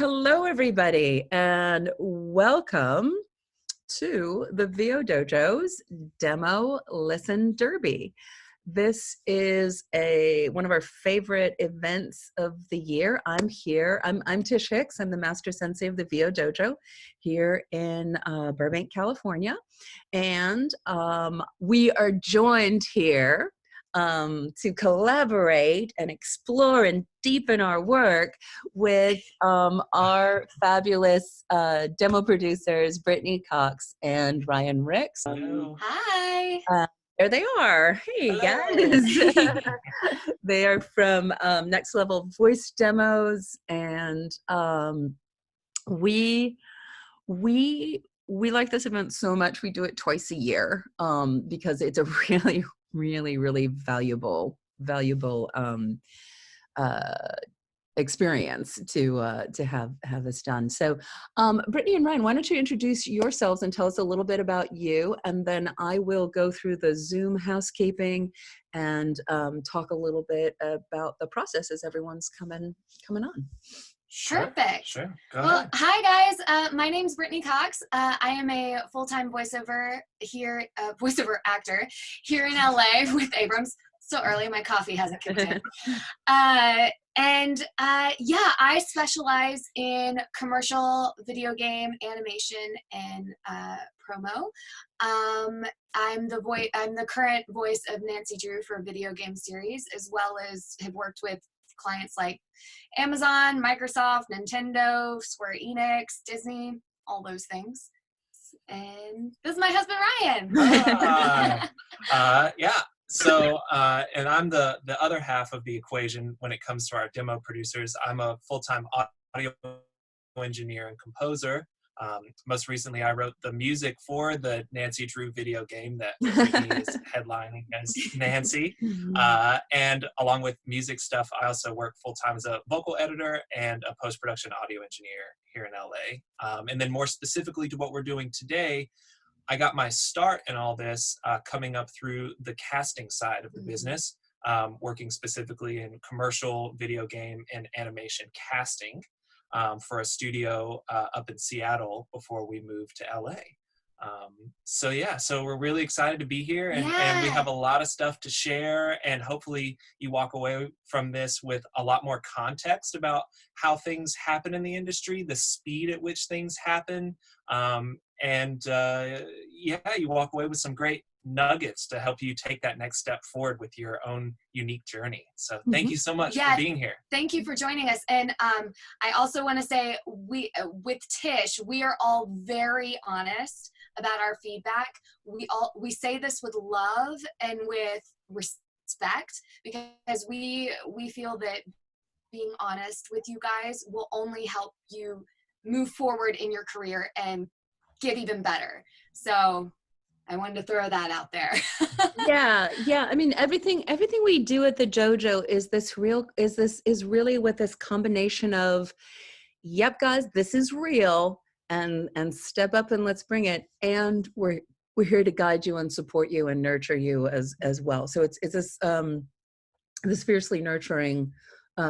hello everybody, and welcome to the VO Dojo's Demo Listen Derby. This is one of our favorite events of the year. I'm here. I'm Tish Hicks. I'm the Master Sensei of the VO Dojo here in Burbank, California, and we are joined here to collaborate and explore and deepen our work with our fabulous demo producers, Brittany Cox and Ryan Ricks. Hello. Hi. There they are. Hey, Hello. guys. They are from Next Level Voice Demos, and we like this event so much. We do it twice a year because it's a really valuable experience to have this done. So Brittany and Ryan, why don't you introduce yourselves and tell us a little bit about you, and then I will go through the Zoom housekeeping and talk a little bit about the process as everyone's coming on. Perfect. Sure. Go Well, ahead. hi guys. My name's Brittany Cox. I am a full-time voiceover actor here in LA with Abrams. So early, my coffee hasn't kicked in. I specialize in commercial video game animation and promo. I'm the current voice of Nancy Drew for a video game series, as well as have worked with clients like Amazon, Microsoft, Nintendo, Square Enix, Disney, all those things. And this is my husband, Ryan. So, and I'm the other half of the equation when it comes to our demo producers. I'm a full-time audio engineer and composer. Most recently, I wrote the music for the Nancy Drew video game that Brittany is headlining as Nancy. And along with music stuff, I also work full-time as a vocal editor and a post-production audio engineer here in LA. And then more specifically to what we're doing today, I got my start in all this coming up through the casting side of the business, working specifically in commercial video game and animation casting for a studio up in Seattle before we moved to LA. So we're really excited to be here, and we have a lot of stuff to share, and hopefully you walk away from this with a lot more context about how things happen in the industry, the speed at which things happen, you walk away with some great nuggets to help you take that next step forward with your own unique journey. So thank you so much for being here. Thank you for joining us. And I also want to say with Tish, we are all very honest about our feedback. We say this with love and with respect, because we feel that being honest with you guys will only help you move forward in your career and get even better. So I wanted to throw that out there. Yeah. I mean, everything we do at the Dojo is really with this combination of, yep, guys, this is real, and step up and let's bring it. And we're here to guide you and support you and nurture you as well. So it's this fiercely nurturing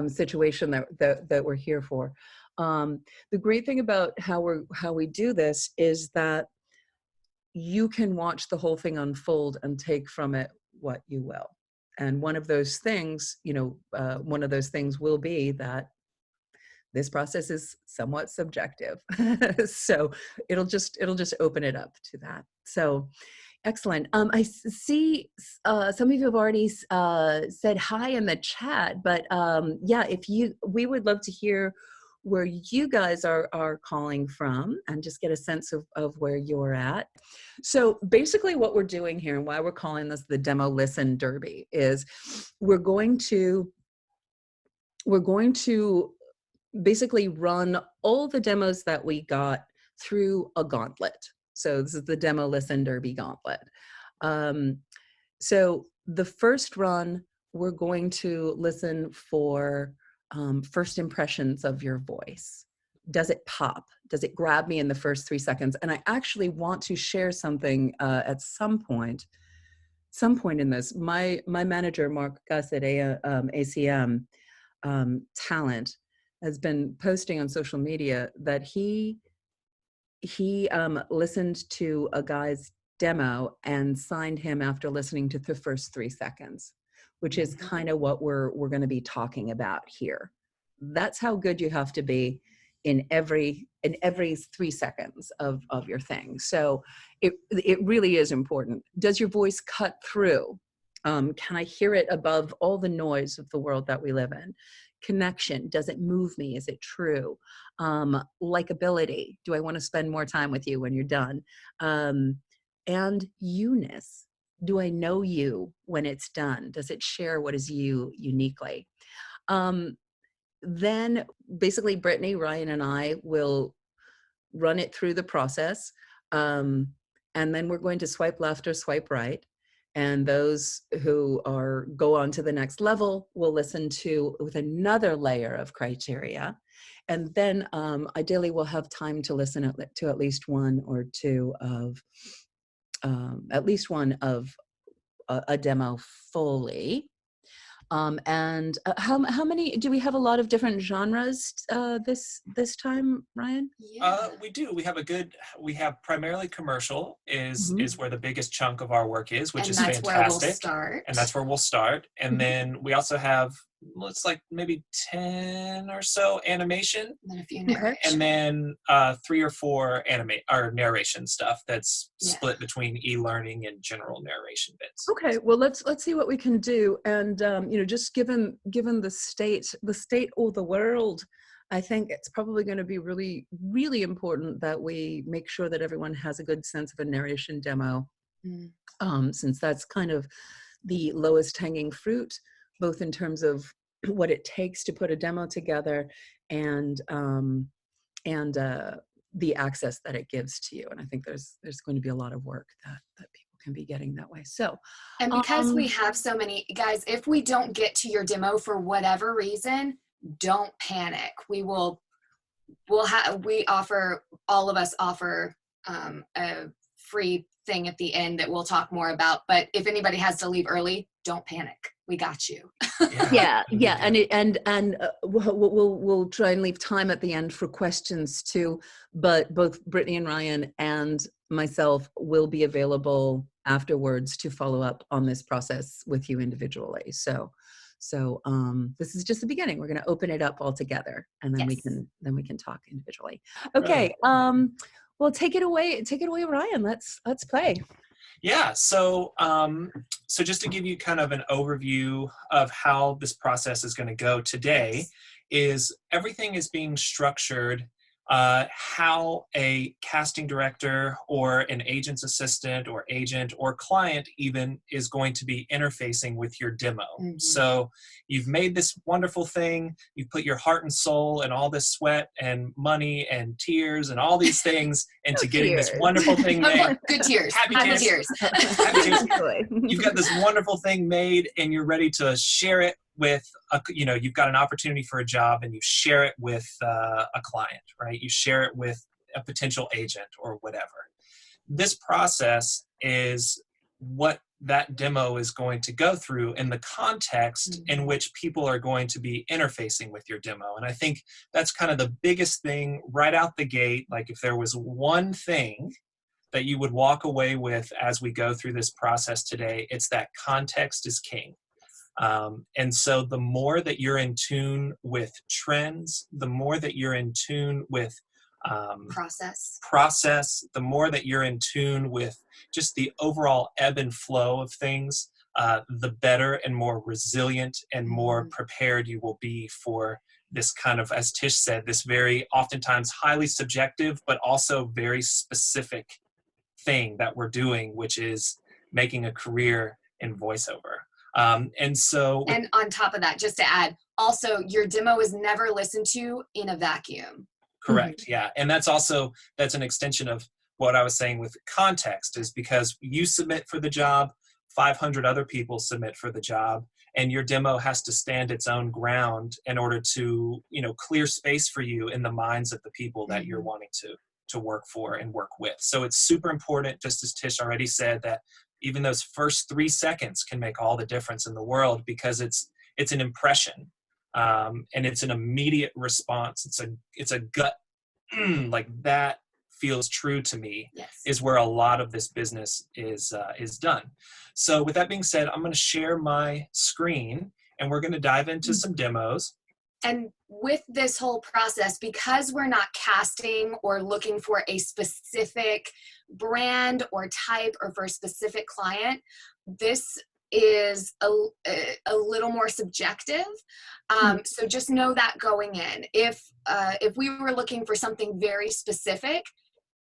situation that we're here for. The great thing about how we do this is that you can watch the whole thing unfold and take from it what you will. And one of those things will be that this process is somewhat subjective. So it'll just open it up to that. So excellent. I see some of you have already said hi in the chat, but we would love to hear where you guys are calling from and just get a sense of where you're at. So basically what we're doing here, and why we're calling this the Demo Listen Derby, is we're going to basically run all the demos that we got through a gauntlet. So this is the Demo Listen Derby gauntlet. So the first run, we're going to listen for first impressions of your voice. Does it pop? Does it grab me in the first 3 seconds? And I actually want to share something at some point in this. My manager, Mark Gus at ACM Talent, has been posting on social media that he listened to a guy's demo and signed him after listening to the first 3 seconds, which is kind of what we're going to be talking about here. That's how good you have to be in every 3 seconds of your thing. So it really is important. Does your voice cut through? Can I hear it above all the noise of the world that we live in? Connection, does it move me? Is it true? Likability, do I want to spend more time with you when you're done? And you-ness, do I know you when it's done? Does it share what is you uniquely? Then basically Brittany, Ryan, and I will run it through the process. And then we're going to swipe left or swipe right. And those who go on to the next level will listen to with another layer of criteria. And then ideally we'll have time to listen to at least one or two of, a demo fully. And how many, do we have a lot of different genres this time, Ryan? Yeah. We do. We have primarily commercial is where the biggest chunk of our work is, which and is that's fantastic. where we'll start. And that's where we'll start. And then we also have, it's like maybe 10 or so animation. And then a few narration. And then 3 or 4 narration stuff that's split between e-learning and general narration bits. Okay, well let's see what we can do. And just given the state of the world, I think it's probably going to be really, really important that we make sure that everyone has a good sense of a narration demo, since that's kind of the lowest hanging fruit, both in terms of what it takes to put a demo together and the access that it gives to you. And I think there's going to be a lot of work that people can be getting that way. So, and because we have so many guys, if we don't get to your demo for whatever reason, don't panic. All of us offer a free thing at the end that we'll talk more about. But if anybody has to leave early, don't panic. We got you. Yeah. And we'll try and leave time at the end for questions too. But both Brittany and Ryan and myself will be available afterwards to follow up on this process with you individually. So this is just the beginning. We're going to open it up all together, and then we can talk individually. Okay. Right. Well, take it away, Ryan. Let's play. Yeah. So just to give you kind of an overview of how this process is going to go today, is everything is being structured how a casting director or an agent's assistant or agent or client even is going to be interfacing with your demo. So you've made this wonderful thing, you've put your heart and soul and all this sweat and money and tears and all these things into getting this wonderful thing made. Good tears. Happy tears. Happy tears. You've got this wonderful thing made and you're ready to share it with you've got an opportunity for a job and you share it with a client, right? You share it with a potential agent or whatever. This process is what that demo is going to go through in the context in which people are going to be interfacing with your demo. And I think that's kind of the biggest thing right out the gate. Like if there was one thing that you would walk away with as we go through this process today, it's that context is king. And so the more that you're in tune with trends, the more that you're in tune with process, the more that you're in tune with just the overall ebb and flow of things, the better and more resilient and more prepared you will be for this kind of, as Tish said, this very oftentimes highly subjective, but also very specific thing that we're doing, which is making a career in voiceover. And on top of that, just to add, also your demo is never listened to in a vacuum. Correct. Yeah. And that's an extension of what I was saying with context, is because you submit for the job, 500 other people submit for the job, and your demo has to stand its own ground in order to, clear space for you in the minds of the people that you're wanting to work for and work with. So it's super important, just as Tish already said, that even those first 3 seconds can make all the difference in the world, because it's an impression and it's an immediate response. It's a gut, like that feels true to me, is where a lot of this business is done. So with that being said, I'm going to share my screen and we're going to dive into some demos. And with this whole process, because we're not casting or looking for a specific brand or type or for a specific client, this is a little more subjective. So just know that going in. If we were looking for something very specific,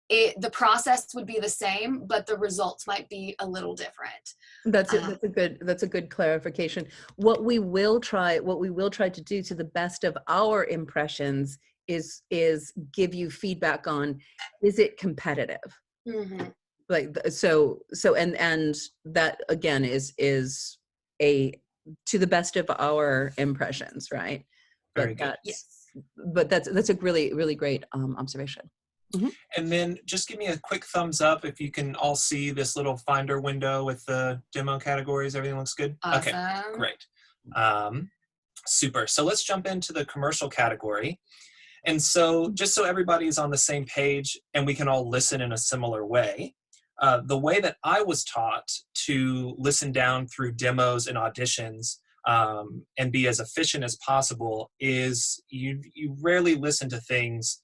the process would be the same, but the results might be a little different. That's a good clarification. What we will try to do to the best of our impressions is give you feedback on, is it competitive? Mm-hmm. Like, so and that again is a to the best of our impressions, right? Very good. But that's a really, really great observation. Mm-hmm. And then just give me a quick thumbs up if you can all see this little Finder window with the demo categories. Everything looks good? Awesome. Okay, great. Super. So let's jump into the commercial category. And so just so everybody's on the same page and we can all listen in a similar way, the way that I was taught to listen down through demos and auditions and be as efficient as possible is you rarely listen to things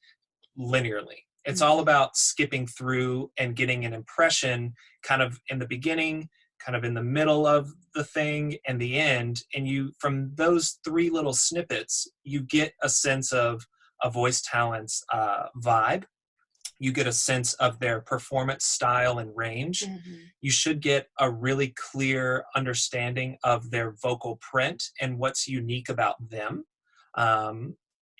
linearly. It's all about skipping through and getting an impression kind of in the beginning, kind of in the middle of the thing, and the end. And you, from those three little snippets, you get a sense of a voice talent's vibe. You get a sense of their performance style and range. Mm-hmm. You should get a really clear understanding of their vocal print and what's unique about them.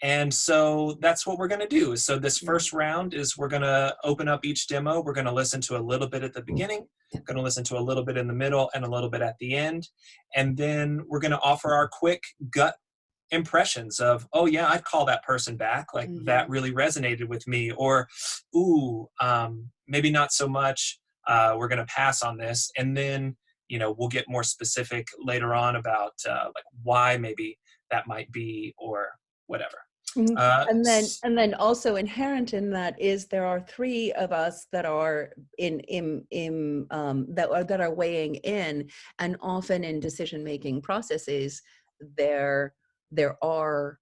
And so that's what we're going to do. So this first round is we're going to open up each demo. We're going to listen to a little bit at the beginning, going to listen to a little bit in the middle, and a little bit at the end. And then we're going to offer our quick gut impressions of, oh yeah, I'd call that person back. Like that really resonated with me. Or, ooh, maybe not so much. We're going to pass on this. And then, we'll get more specific later on about like why maybe that might be or whatever. And then also inherent in that is there are three of us that are that are weighing in, and often in decision-making processes there are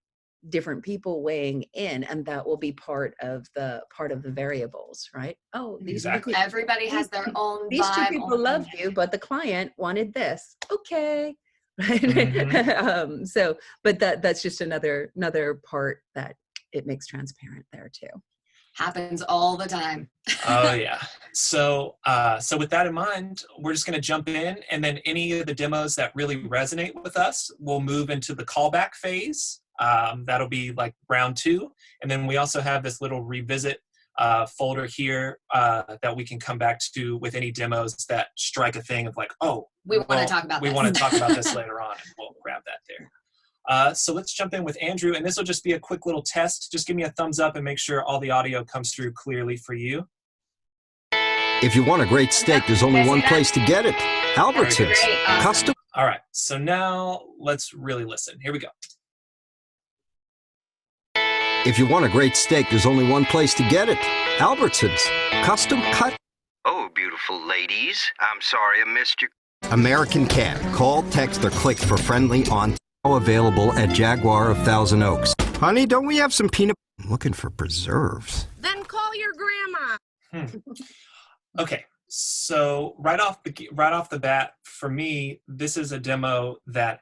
different people weighing in, and that will be part of the variables, right? Oh, exactly. Everybody has their own these vibe, two people love you, but the client wanted this. Okay. Right. Mm-hmm. But that's just another part that it makes transparent there too. Happens all the time. Oh yeah. So with that in mind, we're just going to jump in, and then any of the demos that really resonate with us, we'll move into the callback phase. That'll be like round 2. And then we also have this little revisit folder here that we can come back to with any demos that strike a thing of like, oh, we want to talk about this later on, and we'll grab that there. So let's jump in with Andrew, and this will just be a quick little test. Just give me a thumbs up and make sure all the audio comes through clearly for you. If you want a great steak, there's only one place to get it. Albertsons. Custom. All right, so now let's really listen. Here we go. If you want a great steak, there's only one place to get it. Albertsons. Custom cut. Oh, beautiful ladies. I'm sorry I missed your... American Cat. Call, text, or click for friendly on. Available at Jaguar of Thousand Oaks. Honey, don't we have some peanut... I'm looking for preserves. Then call your grandma. Okay, so right off the bat, for me, this is a demo that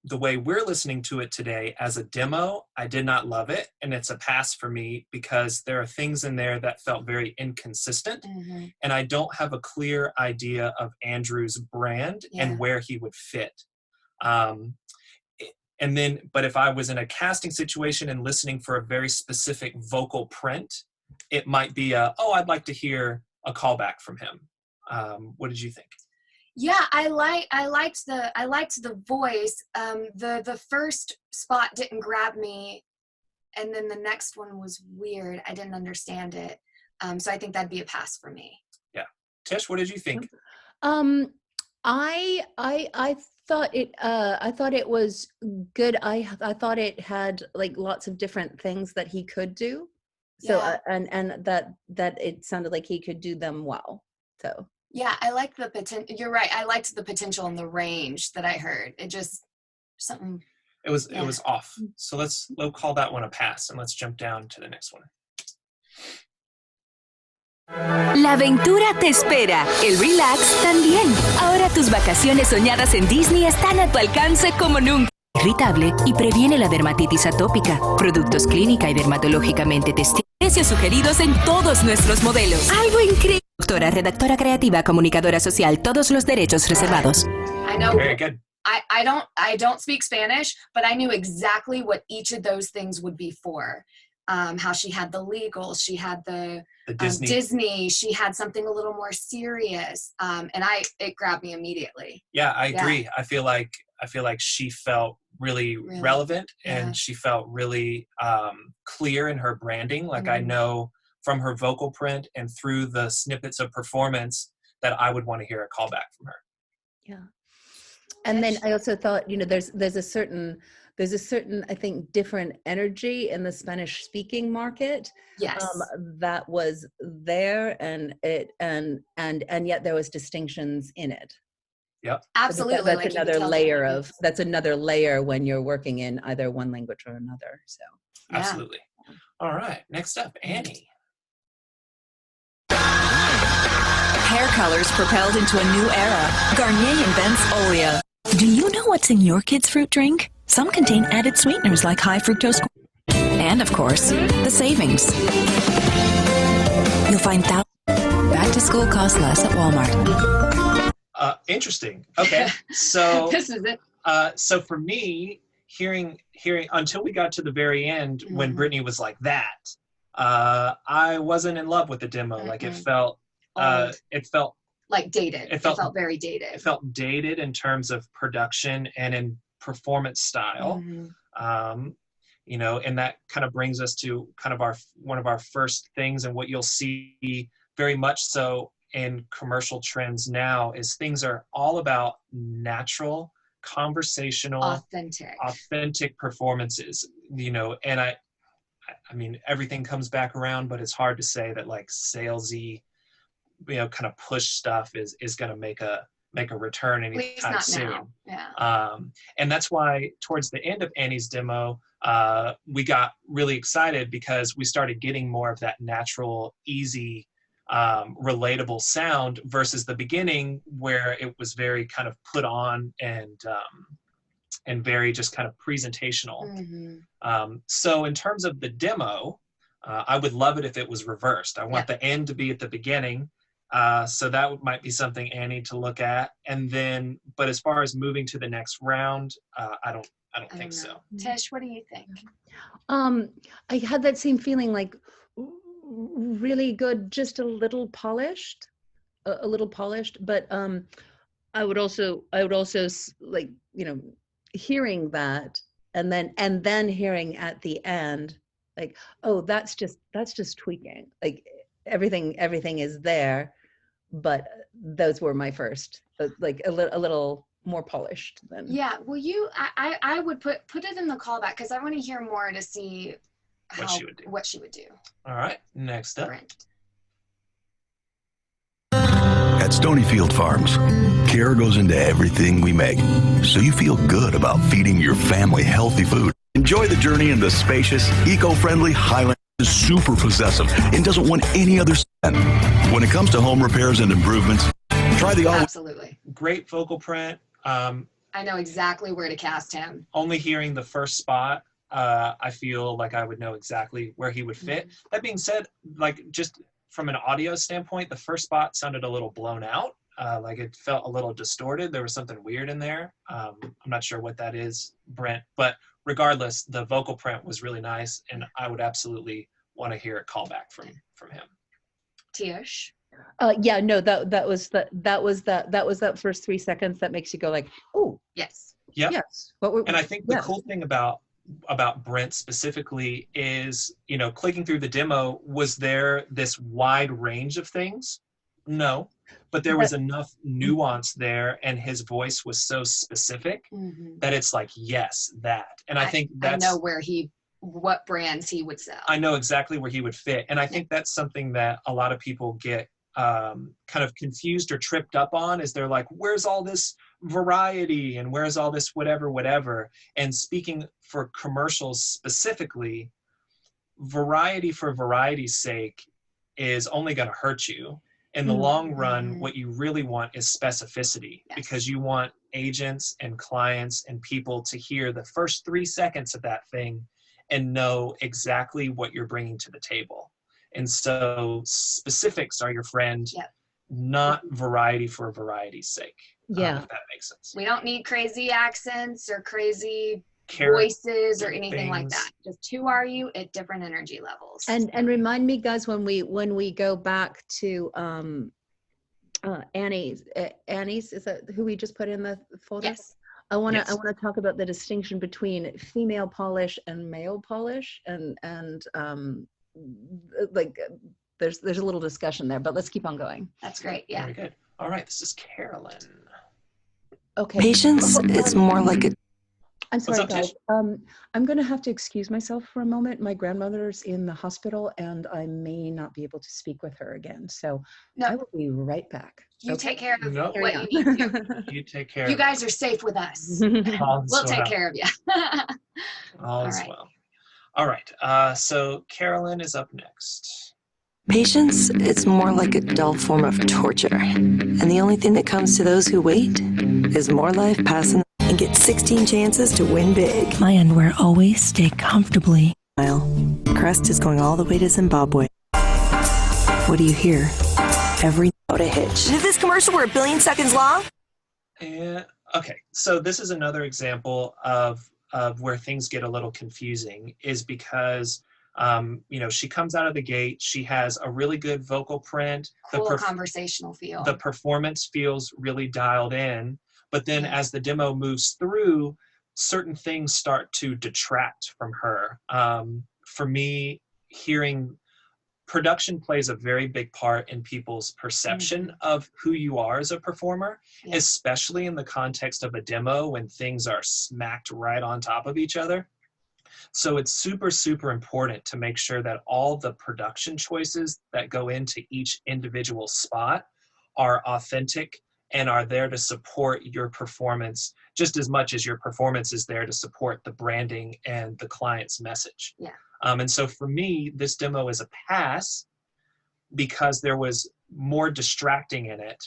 the way we're listening to it today as a demo, I did not love it. And it's a pass for me because there are things in there that felt very inconsistent. Mm-hmm. And I don't have a clear idea of Andrew's brand and where he would fit. But if I was in a casting situation and listening for a very specific vocal print, it might be I'd like to hear a callback from him. What did you think? Yeah, I liked the voice. The first spot didn't grab me, and then the next one was weird. I didn't understand it. So I think that'd be a pass for me. Yeah. Tish, what did you think? I thought it was good. I thought it had like lots of different things that he could do. So and that it sounded like he could do them well. So yeah, I like the potential. You're right. I liked the potential and the range that I heard. It just something. It was off. So we'll call that one a pass, and let's jump down to the next one. La aventura te espera, el relax también. Ahora tus vacaciones soñadas en Disney están a tu alcance como nunca. Irritable y previene la dermatitis atópica. Productos clínica y dermatológicamente testeados. Precios sugeridos en todos nuestros modelos. Algo increíble. Doctora, redactora creativa, comunicadora social, todos los derechos reservados. I know. Very good. I don't speak Spanish, but I knew exactly what each of those things would be for. How she had the legal, she had the Disney, she had something a little more serious, and it grabbed me immediately. Yeah, I agree. I feel like she felt really relevant, and she felt really clear in her branding. Like I know from her vocal print and through the snippets of performance that I would want to hear a callback from her. Yeah. And then I also thought, there's a certain I think different energy in the Spanish speaking market. Yes. That was there, and yet there was distinctions in it. Yep. Absolutely. That's another layer when you're working in either one language or another. So absolutely. All right. Next up, Annie. Hair colors propelled into a new era. Garnier invents Olea. Do you know what's in your kid's fruit drink? Some contain added sweeteners like high fructose corn. And of course, the savings. You'll find back to school costs less at Walmart. Interesting. Okay. So this is it. So for me, hearing until we got to the very end when Brittany was like that, I wasn't in love with the demo. Like it felt like dated. It felt very dated. It felt dated in terms of production and in performance style. And that kind of brings us to kind of one of our first things, and what you'll see very much so in commercial trends now is things are all about natural, conversational, authentic performances. And I mean, everything comes back around, but it's hard to say that like salesy, kind of push stuff is going to make a return anytime soon. Now. Yeah. And that's why towards the end of Annie's demo, we got really excited because we started getting more of that natural, easy, relatable sound versus the beginning where it was very kind of put on and very just kind of presentational. So in terms of the demo, I would love it if it was reversed. I want the end to be at the beginning. So that might be something, Annie, to look at. And then, but as far as moving to the next round, I don't think so. Tish, what do you think? I had that same feeling, like really good, just a little polished, but I would also like, hearing that and then hearing at the end, like, oh, that's just tweaking. Like everything is there, but those were my first, like a little more polished than. Yeah, well, I would put it in the callback because I want to hear more to see what she would do. All right, next up. At Stonyfield Farms, care goes into everything we make, so you feel good about feeding your family healthy food. Enjoy the journey in the spacious, eco-friendly Highland. Is super possessive and doesn't want any other spend. When it comes to home repairs and improvements, try the absolutely great vocal print. I know exactly where to cast him. Only hearing the first spot, I feel like I would know exactly where he would fit. That being said, like just from an audio standpoint, the first spot sounded a little blown out. Like it felt a little distorted. There was something weird in there. I'm not sure what that is, Brent, but regardless, the vocal print was really nice, and I would absolutely want to hear a callback from him. Tish? Yeah, no, that was that first 3 seconds that makes you go like, oh, yes, yeah, yes. And I think the cool thing about Brent specifically is, clicking through the demo, was there this wide range of things No, but there was enough nuance there, and his voice was so specific that it's like, yes, that. And I think that's, I know what brands he would sell. I know exactly where he would fit. And I think that's something that a lot of people get kind of confused or tripped up on, is they're like, where's all this variety and where's all this whatever. And speaking for commercials specifically, variety for variety's sake is only going to hurt you. In the long run, what you really want is specificity, because you want agents and clients and people to hear the first 3 seconds of that thing and know exactly what you're bringing to the table. And so specifics are your friend, not variety for variety's sake. If that makes sense. We don't need crazy accents or crazy voices or anything like that. Just who are you at different energy levels. And remind me, guys, when we go back to Annie's, is that who we just put in the folder? Yes. I want to talk about the distinction between female polish and male polish, and like there's a little discussion there, but let's keep on going. That's great. Yeah. Very good. All right, this is Carolyn. Okay. Patience, it's more like a... I'm sorry, What's up, guys. I'm going to have to excuse myself for a moment. My grandmother's in the hospital, and I may not be able to speak with her again. So I will be right back. You take care of Nope. what you need to. You take care. You guys are safe with us. We'll take care of you. All is well. All right. So Carolyn is up next. Patience, it's more like a dull form of torture. And the only thing that comes to those who wait is more life passing and get 16 chances to win big. My underwear always stay comfortably. Crest is going all the way to Zimbabwe. What do you hear? Every note a hitch. Did this commercial were 1 billion seconds long? Yeah. Okay. So this is another example of where things get a little confusing, is because she comes out of the gate. She has a really good vocal print. Cool conversational feel. The performance feels really dialed in. But then as the demo moves through, certain things start to detract from her. For me, production plays a very big part in people's perception of who you are as a performer, especially in the context of a demo when things are smacked right on top of each other. So it's super, super important to make sure that all the production choices that go into each individual spot are authentic and are there to support your performance just as much as your performance is there to support the branding and the client's message. Yeah. And so for me, this demo is a pass because there was more distracting in it,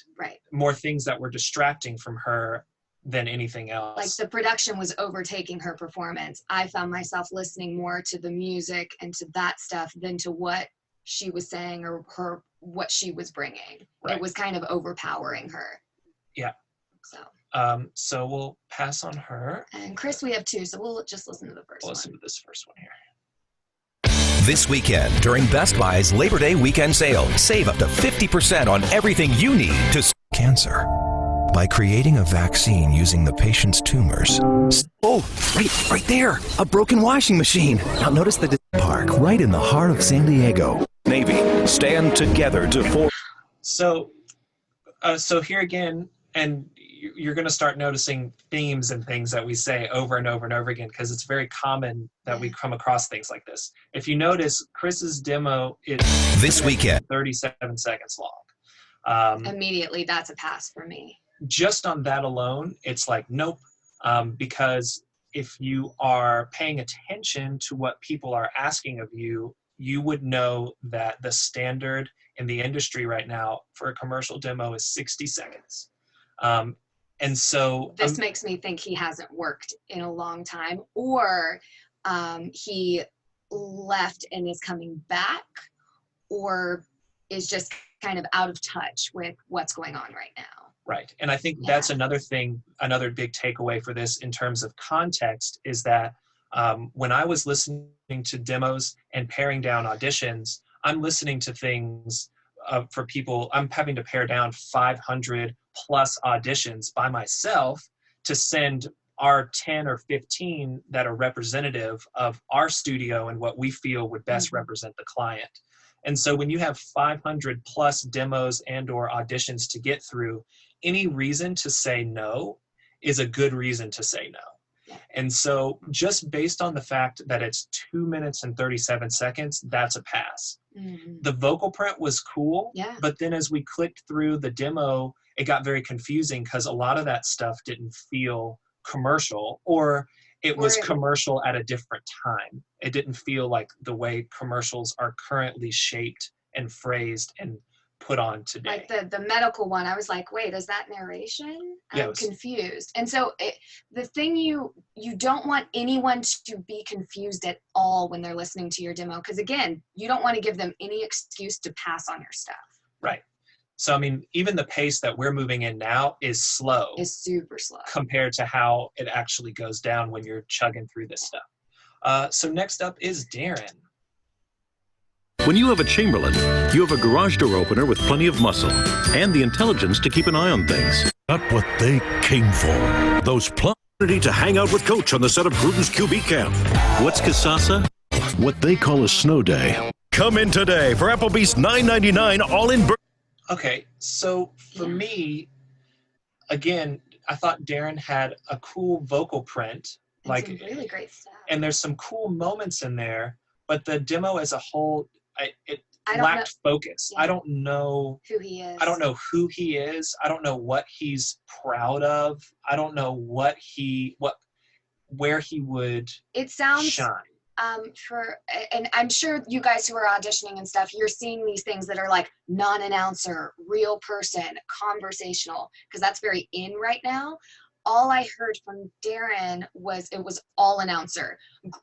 more things that were distracting from her than anything else. Like the production was overtaking her performance. I found myself listening more to the music and to that stuff than to what she was saying or what she was bringing. It was kind of overpowering her. Yeah. So we'll pass on her. And Chris, we have 2, so we'll just listen to the first one. Listen to this first one here. This weekend, during Best Buy's Labor Day weekend sale, save up to 50% on everything you need to cancer by creating a vaccine using the patient's tumors. Oh, right there, a broken washing machine. Now notice the park right in the heart of San Diego. Navy, stand together to form. So here again, and you're going to start noticing themes and things that we say over and over and over again, because it's very common that we come across things like this. If you notice, Chris's demo is this weekend 37 seconds long. Immediately, that's a pass for me. Just on that alone, it's like, nope, because if you are paying attention to what people are asking of you, you would know that the standard in the industry right now for a commercial demo is 60 seconds. And so this makes me think he hasn't worked in a long time, or he left and is coming back, or is just kind of out of touch with what's going on right now. Right. And I think that's another thing, another big takeaway for this in terms of context is that when I was listening to demos and paring down auditions, I'm listening to things for people. I'm having to pare down 500 plus auditions by myself to send are 10 or 15 that are representative of our studio and what we feel would best represent the client. And so when you have 500 plus demos and or auditions to get through, any reason to say no is a good reason to say no. And so just based on the fact that it's 2 minutes and 37 seconds, that's a pass. The vocal print was cool, but then as we clicked through the demo, it got very confusing because a lot of that stuff didn't feel commercial, or it was commercial at a different time. It didn't feel like the way commercials are currently shaped and phrased and put on today. Like the medical one, I was like, wait, is that narration? I'm confused. And so the thing you don't want anyone to be confused at all when they're listening to your demo, because again, you don't want to give them any excuse to pass on your stuff. Right. So, I mean, even the pace that we're moving in now is slow. Is super slow. Compared to how it actually goes down when you're chugging through this stuff. So next up is Darren. When you have a Chamberlain, you have a garage door opener with plenty of muscle and the intelligence to keep an eye on things. Not what they came for. Those plums ready to hang out with Coach on the set of Gruden's QB camp. What's Kasasa? What they call a snow day. Come in today for Applebee's $9.99 all-in. Okay, so for me, again, I thought Darren had a cool vocal print. Like some really great stuff. And there's some cool moments in there, but the demo as a whole, it lacked focus. I don't know who he is. I don't know who he is. I don't know what he's proud of. I don't know where he would shine. And I'm sure you guys who are auditioning and stuff, you're seeing these things that are like non-announcer, real person, conversational, because that's very in right now. All I heard from Darren was it was all announcer,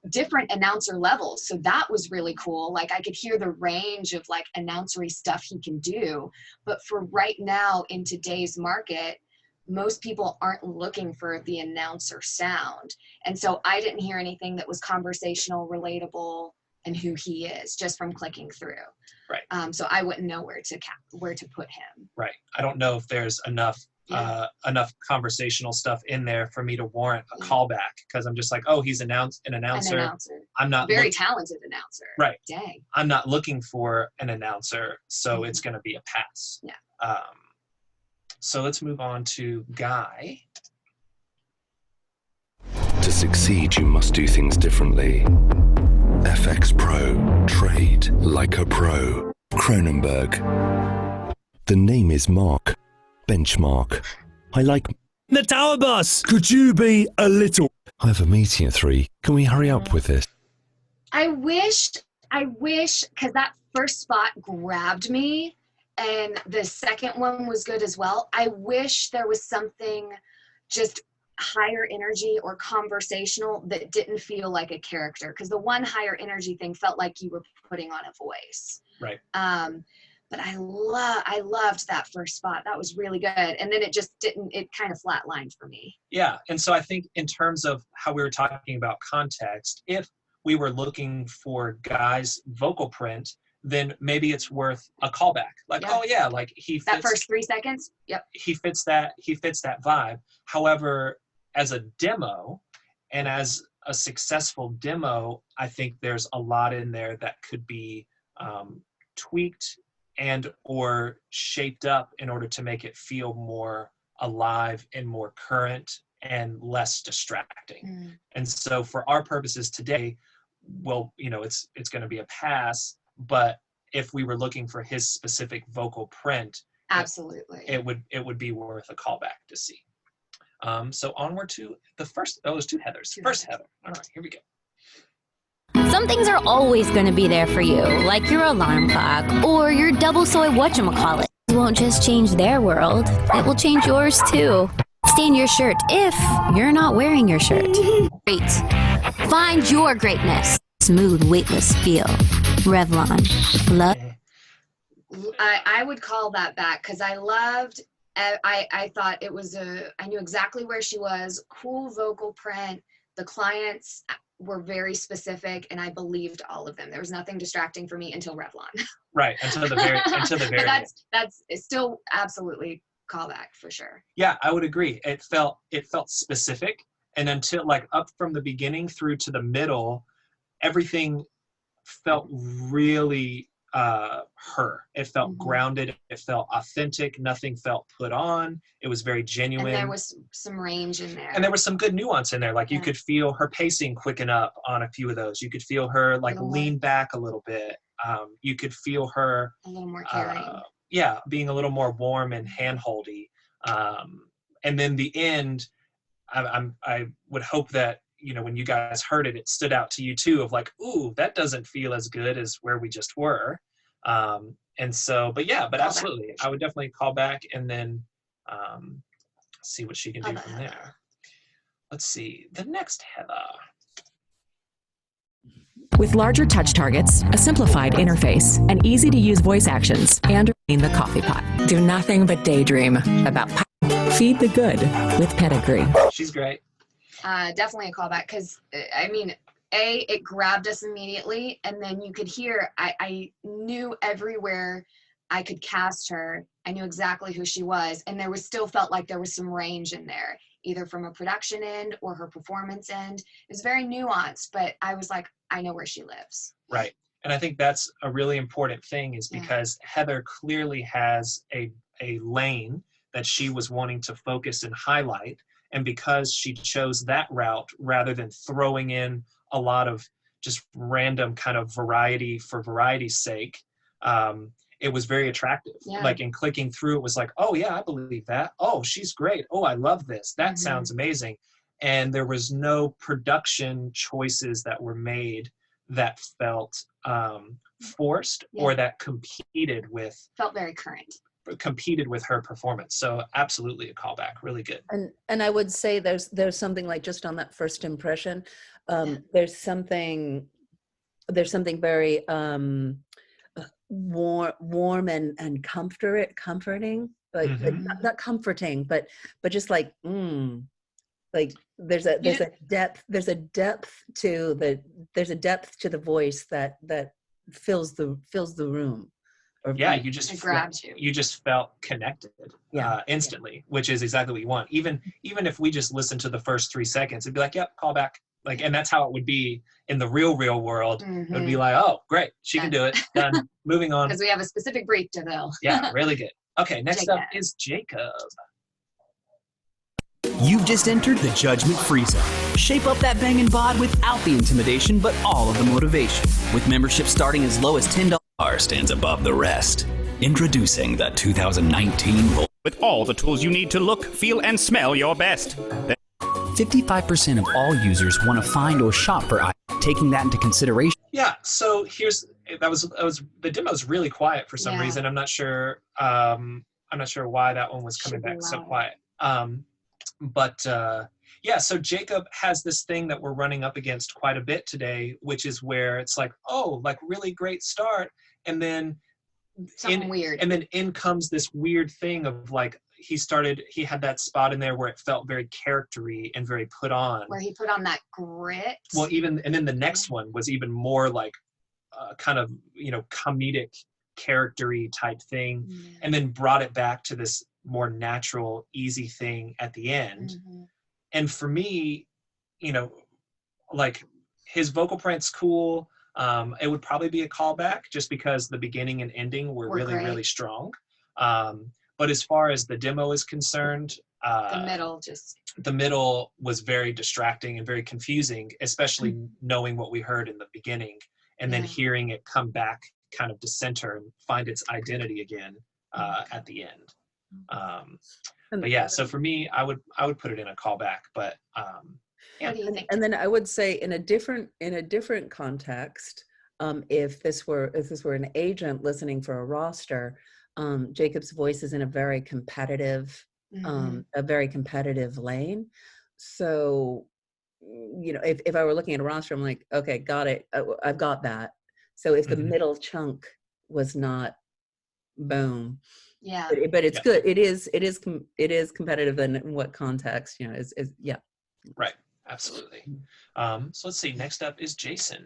different announcer levels. So that was really cool. Like I could hear the range of like announcery stuff he can do. But for right now in today's market, most people aren't looking for the announcer sound. And so I didn't hear anything that was conversational, relatable, and who he is just from clicking through. Right. So I wouldn't know where to put him. Right. I don't know if there's enough conversational stuff in there for me to warrant a callback, because I'm just like, oh, he's an announcer. I'm not very talented announcer. Right. Dang. I'm not looking for an announcer, so it's going to be a pass. Yeah. So let's move on to Guy. To succeed, you must do things differently. FX Pro. Trade like a pro. Cronenberg. The name is Mark. Benchmark. I like... The tower bus! Could you be a little... I have a meeting at 3. Can we hurry up with this? I wish, because that first spot grabbed me, and the second one was good as well. I wish there was something just higher energy or conversational that didn't feel like a character, because the one higher energy thing felt like you were putting on a voice. Right. But I loved that first spot. That was really good. And then it just didn't, it kind of flatlined for me. Yeah. And so I think in terms of how we were talking about context, if we were looking for Guy's vocal print, then maybe it's worth a callback. Like, oh yeah, like he fits that first 3 seconds. Yep. He fits that vibe. However, as a demo and as a successful demo, I think there's a lot in there that could be tweaked and or shaped up in order to make it feel more alive and more current and less distracting. And so for our purposes today, well, you know, it's going to be a pass, but if we were looking for his specific vocal print, absolutely, it would be worth a callback to see. So onward to the first, there's two Heathers. First Heather. All right, here we go. Some things are always going to be there for you, like your alarm clock or your double soy whatchamacallit. It won't just change their world, it will change yours too. Stain your shirt if you're not wearing your shirt. Great. Find your greatness. Smooth, weightless feel. Revlon. Love. I would call that back because I loved, I thought it was I knew exactly where she was, cool vocal print. The clients were very specific and I believed all of them. There was nothing distracting for me until Revlon. Right, until the very that's still absolutely callback for sure. Yeah, I would agree. It felt specific And until like up from the beginning through to the middle, everything felt really her. It felt grounded. It felt authentic. Nothing felt put on. It was very genuine. And there was some range in there. And there was some good nuance in there. Like you could feel her pacing quicken up on a few of those. You could feel her like lean back a little bit. You could feel her a little more caring. Being a little more warm and handholdy. And then the end, I would hope that, you know, when you guys heard it, it stood out to you too, of like, ooh, that doesn't feel as good as where we just were. And so, but absolutely, I would definitely call back and then see what she can do from there. Let's see, the next Heather. With larger touch targets, a simplified interface, and easy-to-use voice actions, and in the coffee pot. Do nothing but daydream about Feed the Good with Pedigree. She's great. Definitely a callback because, I mean, it grabbed us immediately, and then you could hear, I knew everywhere I could cast her. I knew exactly who she was, and there was still felt like there was some range in there, either from a production end or her performance end. It was very nuanced, but I was like, I know where she lives. Right. And I think that's a really important thing is because Heather clearly has a lane that she was wanting to focus and highlight. And because she chose that route rather than throwing in a lot of just random kind of variety for variety's sake, it was very attractive. Like in clicking through, it was like, oh yeah, I believe that. Oh, she's great. Oh, I love this. That sounds amazing. And there was no production choices that were made that felt forced or that felt very current. Competed with her performance. So absolutely a callback. Really good. And I would say there's something like just on that first impression, there's something very warm and comforting, but not comforting, but just like like there's a depth to the voice that fills the room. You just felt connected instantly, which is exactly what you want. Even if we just listen to the first 3 seconds, it'd be like, yep, call back. Like, and that's how it would be in the real world. It would be like, oh, great, she can do it. Done. Moving on. Because we have a specific brief to fill. Yeah, really good. Okay, next up is Jacob. You've just entered the judgment-free zone. Shape up that banging bod without the intimidation, but all of the motivation. With membership starting as low as $10. Stands above the rest. Introducing the 2019 Volkswagen. With all the tools you need to look, feel, and smell your best. 55% of all users want to find or shop for items. Taking that into consideration. Yeah, so that was the demo's really quiet for some reason. I'm not sure why that one was coming back so quiet. So Jacob has this thing that we're running up against quite a bit today, which is where it's like, oh, like really great start. And then weird. And then in comes this weird thing of like, he had that spot in there where it felt very charactery and very put on. Where he put on that grit. Well, and then the next one was even more like kind of, you know, comedic charactery type thing. And then brought it back to this more natural, easy thing at the end. And for me, you know, like his vocal print's cool. It would probably be a callback just because the beginning and ending were really, great. Really strong. But as far as the demo is concerned, the middle was very distracting and very confusing, especially knowing what we heard in the beginning and then hearing it come back kind of to center and find its identity again at the end. So for me, I would put it in a callback, but what do you think? And then I would say in a different context, if this were an agent listening for a roster, Jacob's voice is in a very competitive lane. So, you know, if I were looking at a roster, I'm like, okay, got it. I've got that. So if the middle chunk was not boom. Yeah. But it's good. It is competitive in what context, you know, is Right. Absolutely. So let's see. Next up is Jason.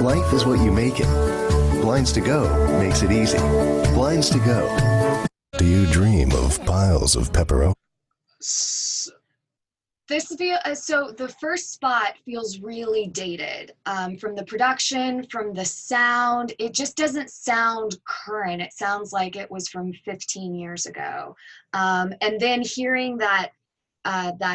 Life is what you make it. Blinds to Go makes it easy. Blinds to Go. Do you dream of piles of pepperoni? So the first spot feels really dated, from the production, from the sound. It just doesn't sound current. It sounds like it was from 15 years ago. And then hearing that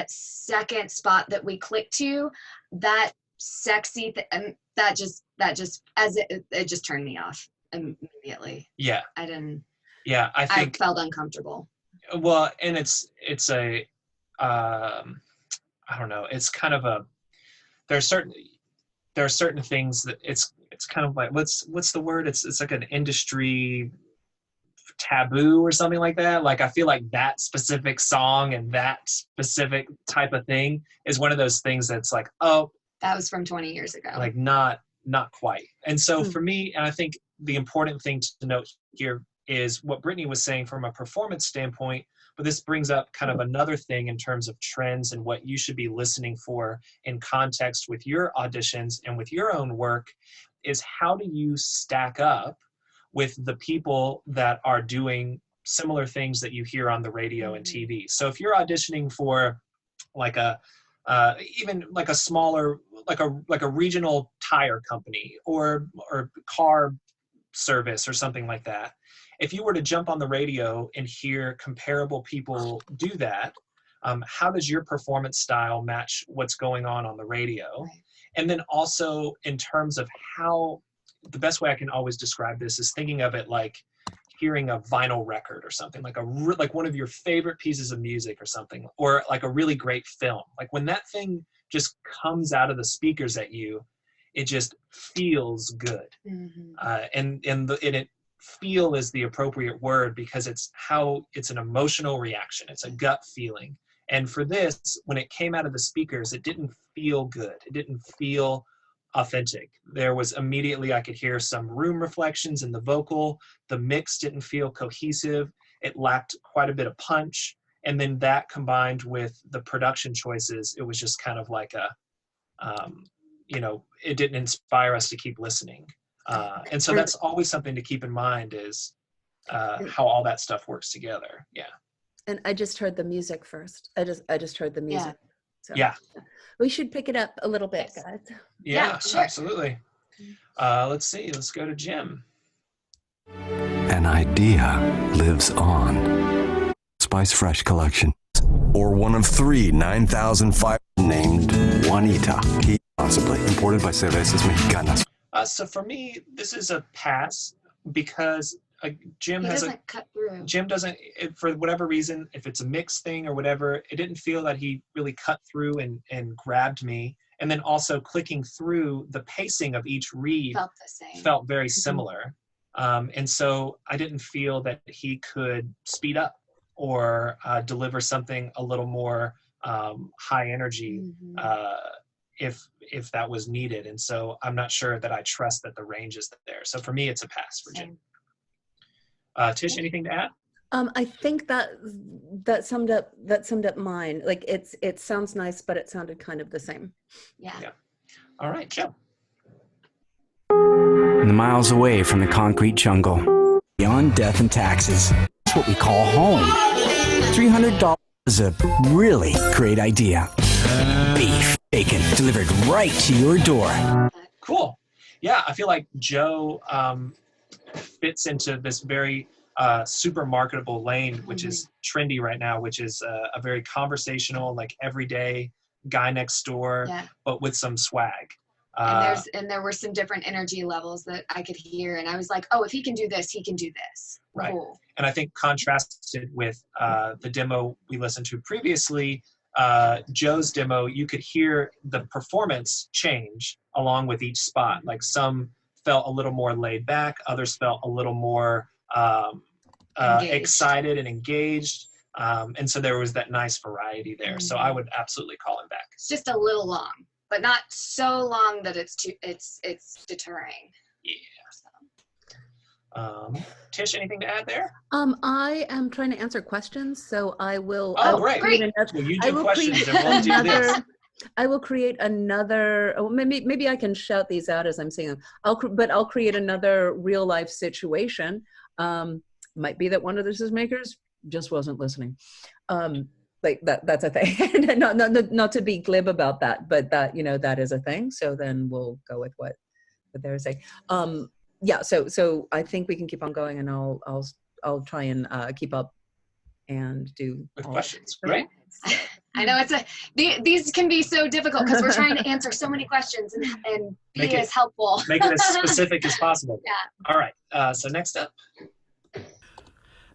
second spot that we clicked to, that sexy and that just it just turned me off immediately. Yeah. I felt uncomfortable. Well, and it's a I don't know. It's kind of there are certain things that it's kind of like, what's the word? It's like an industry taboo or something like that. Like, I feel like that specific song and that specific type of thing is one of those things that's like, oh, that was from 20 years ago. Like not quite. And so for me, and I think the important thing to note here is what Brittany was saying from a performance standpoint, but this brings up kind of another thing in terms of trends and what you should be listening for in context with your auditions and with your own work, is how do you stack up with the people that are doing similar things that you hear on the radio and TV. So if you're auditioning for like even like a smaller, like a regional tire company or car service or something like that, if you were to jump on the radio and hear comparable people do that, how does your performance style match what's going on the radio? Right. And then also in terms of how, the best way I can always describe this is thinking of it like hearing a vinyl record or something, like like one of your favorite pieces of music or something, or like a really great film. Like when that thing just comes out of the speakers at you, it just feels good. And it feel is the appropriate word because it's an emotional reaction. It's a gut feeling. And for this, when it came out of the speakers, it didn't feel good. It didn't feel authentic. There was immediately, I could hear some room reflections in the vocal. The mix didn't feel cohesive. It lacked quite a bit of punch. And then that combined with the production choices, it was just kind of like it didn't inspire us to keep listening. And so that's always something to keep in mind is how all that stuff works together. Yeah. And I just heard the music first. I just heard the music. Yeah. So, yeah. We should pick it up a little bit, guys. Yeah, sure. Absolutely. Let's see. Let's go to Jim. An idea lives on. Spice Fresh Collection. Or one of 3 9,005 named Juanita. Possibly imported by Cervezas Mexicanas. So for me, this is a pass because Jim doesn't cut through. Jim doesn't, for whatever reason, if it's a mix thing or whatever, it didn't feel that he really cut through and grabbed me. And then also clicking through, the pacing of each read felt very similar. And so I didn't feel that he could speed up or deliver something a little more high energy if that was needed. And so I'm not sure that I trust that the range is there. So for me, it's a pass for Jim. Tish, anything to add? I think that summed up mine. Like it sounds nice, but it sounded kind of the same. Yeah. All right, Joe. Miles away from the concrete jungle, beyond death and taxes, that's what we call home. $300 is a really great idea. Beef, bacon, delivered right to your door. Cool. Yeah, I feel like Joe fits into this very super marketable lane, which is trendy right now, which is a very conversational, like everyday guy next door, but with some swag. And there were some different energy levels that I could hear, and I was like, oh, if he can do this, he can do this. Right. Cool. And I think contrasted with the demo we listened to previously, Joe's demo, you could hear the performance change along with each spot. Like some felt a little more laid back, others felt a little more excited and engaged. And so there was that nice variety there. So I would absolutely call him back. It's just a little long, but not so long that it's deterring. Yeah. Tish, anything to add there? I am trying to answer questions, so I will. Oh, great! Well, you do questions, and we'll do this. I will create another. Oh, maybe I can shout these out as I'm saying them. I'll create another real life situation. Might be that one of the decision makers just wasn't listening. like that's a thing. not to be glib about that, but that, that is a thing. So then we'll go with what they're saying. Yeah. So I think we can keep on going, and I'll try and keep up and do with questions. Great. I know these can be so difficult because we're trying to answer so many questions and be as helpful. Make it as specific as possible. Yeah. All right. So next up.